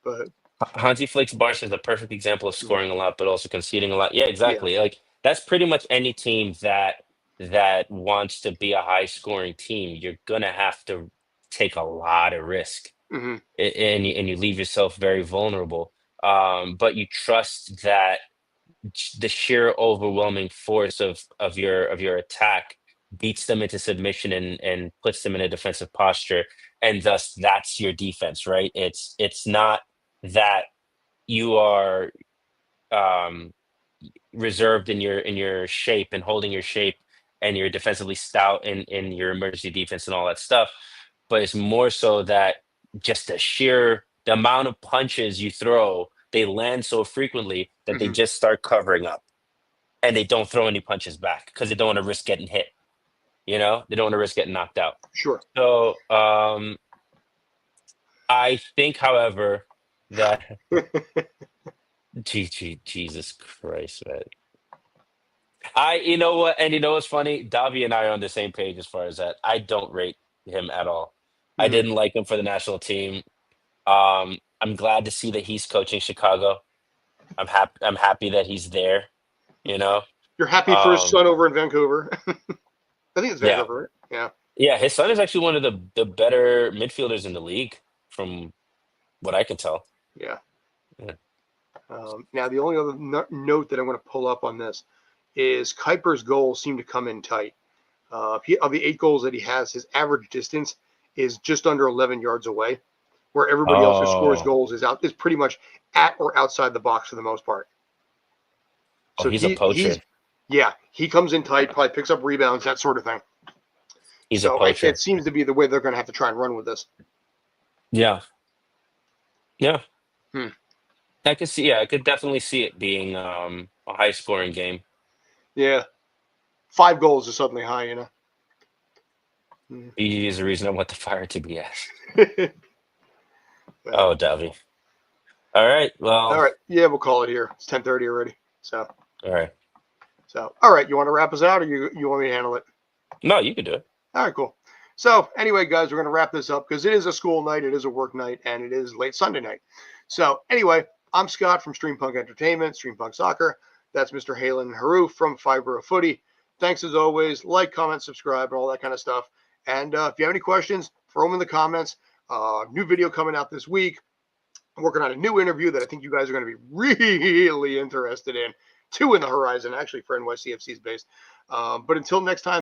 But Hansi Flick's Barca is a perfect example of scoring a lot, but also conceding a lot. Yeah, yeah, exactly. Like that's pretty much any team that that wants to be a high scoring team, you're gonna have to take a lot of risk, Hmm. and you leave yourself very vulnerable. But you trust that the sheer overwhelming force of your attack beats them into submission and puts them in a defensive posture, and thus that's your defense, right? It's not that you are um reserved in your shape and holding your shape, and you're defensively stout in your emergency defense and all that stuff, but it's more so that just the amount of punches you throw, they land so frequently that they Hmm. just start covering up, and they don't throw any punches back because they don't want to risk getting hit. They don't want to risk getting knocked out. Sure. So I think, however, that Jesus Christ, man. You know what, and you know what's funny? Davi and I are on the same page as far as that. I don't rate him at all. I Hmm. didn't like him for the national team. I'm glad to see that he's coaching Chicago. I'm happy that he's there. You know. You're happy for his Um, son over in Vancouver. I think it's yeah, Vancouver, right? Yeah. yeah. His son is actually one of the better midfielders in the league, from what I can tell. Yeah. Yeah. Now, the only other note that I'm going to pull up on this is Kuiper's goals seem to come in tight. Of the 8 goals that he has, his average distance is just under 11 yards away, where everybody else who scores Oh, goals is pretty much at or outside the box for the most part. oh, So he's a he's poacher. yeah, he comes in tight, probably picks up rebounds, that sort of thing. He's a So it poacher. seems to be the way they're going to have to try and run with this. Yeah, yeah. Hmm. I could see. Yeah, I could definitely see it being a high scoring game. Yeah, 5 goals is suddenly high, you know. Hmm. He is the reason I want the fire to be asked. Well, Oh, Davi. All right. all Well, right, yeah, we'll call it here. It's 10:30 already. So all right. all right, you want to wrap us out, or you want me to handle it? No, you could do it. All right, cool. So anyway, guys, we're going to wrap this up because it is a school night, it is a work night, and it is late Sunday night. So anyway, I'm Scott from Streampunk Entertainment, Streampunk Soccer. That's Mr. Haylon Haru from Fibro Footy. Thanks as always. Like, comment, subscribe, and all that kind of stuff. And if you have any questions, throw them in the comments. New video coming out this week. I'm working on a new interview that I think you guys are going to be really interested in. 2 in the horizon, actually, for NYCFC's base. But until next time.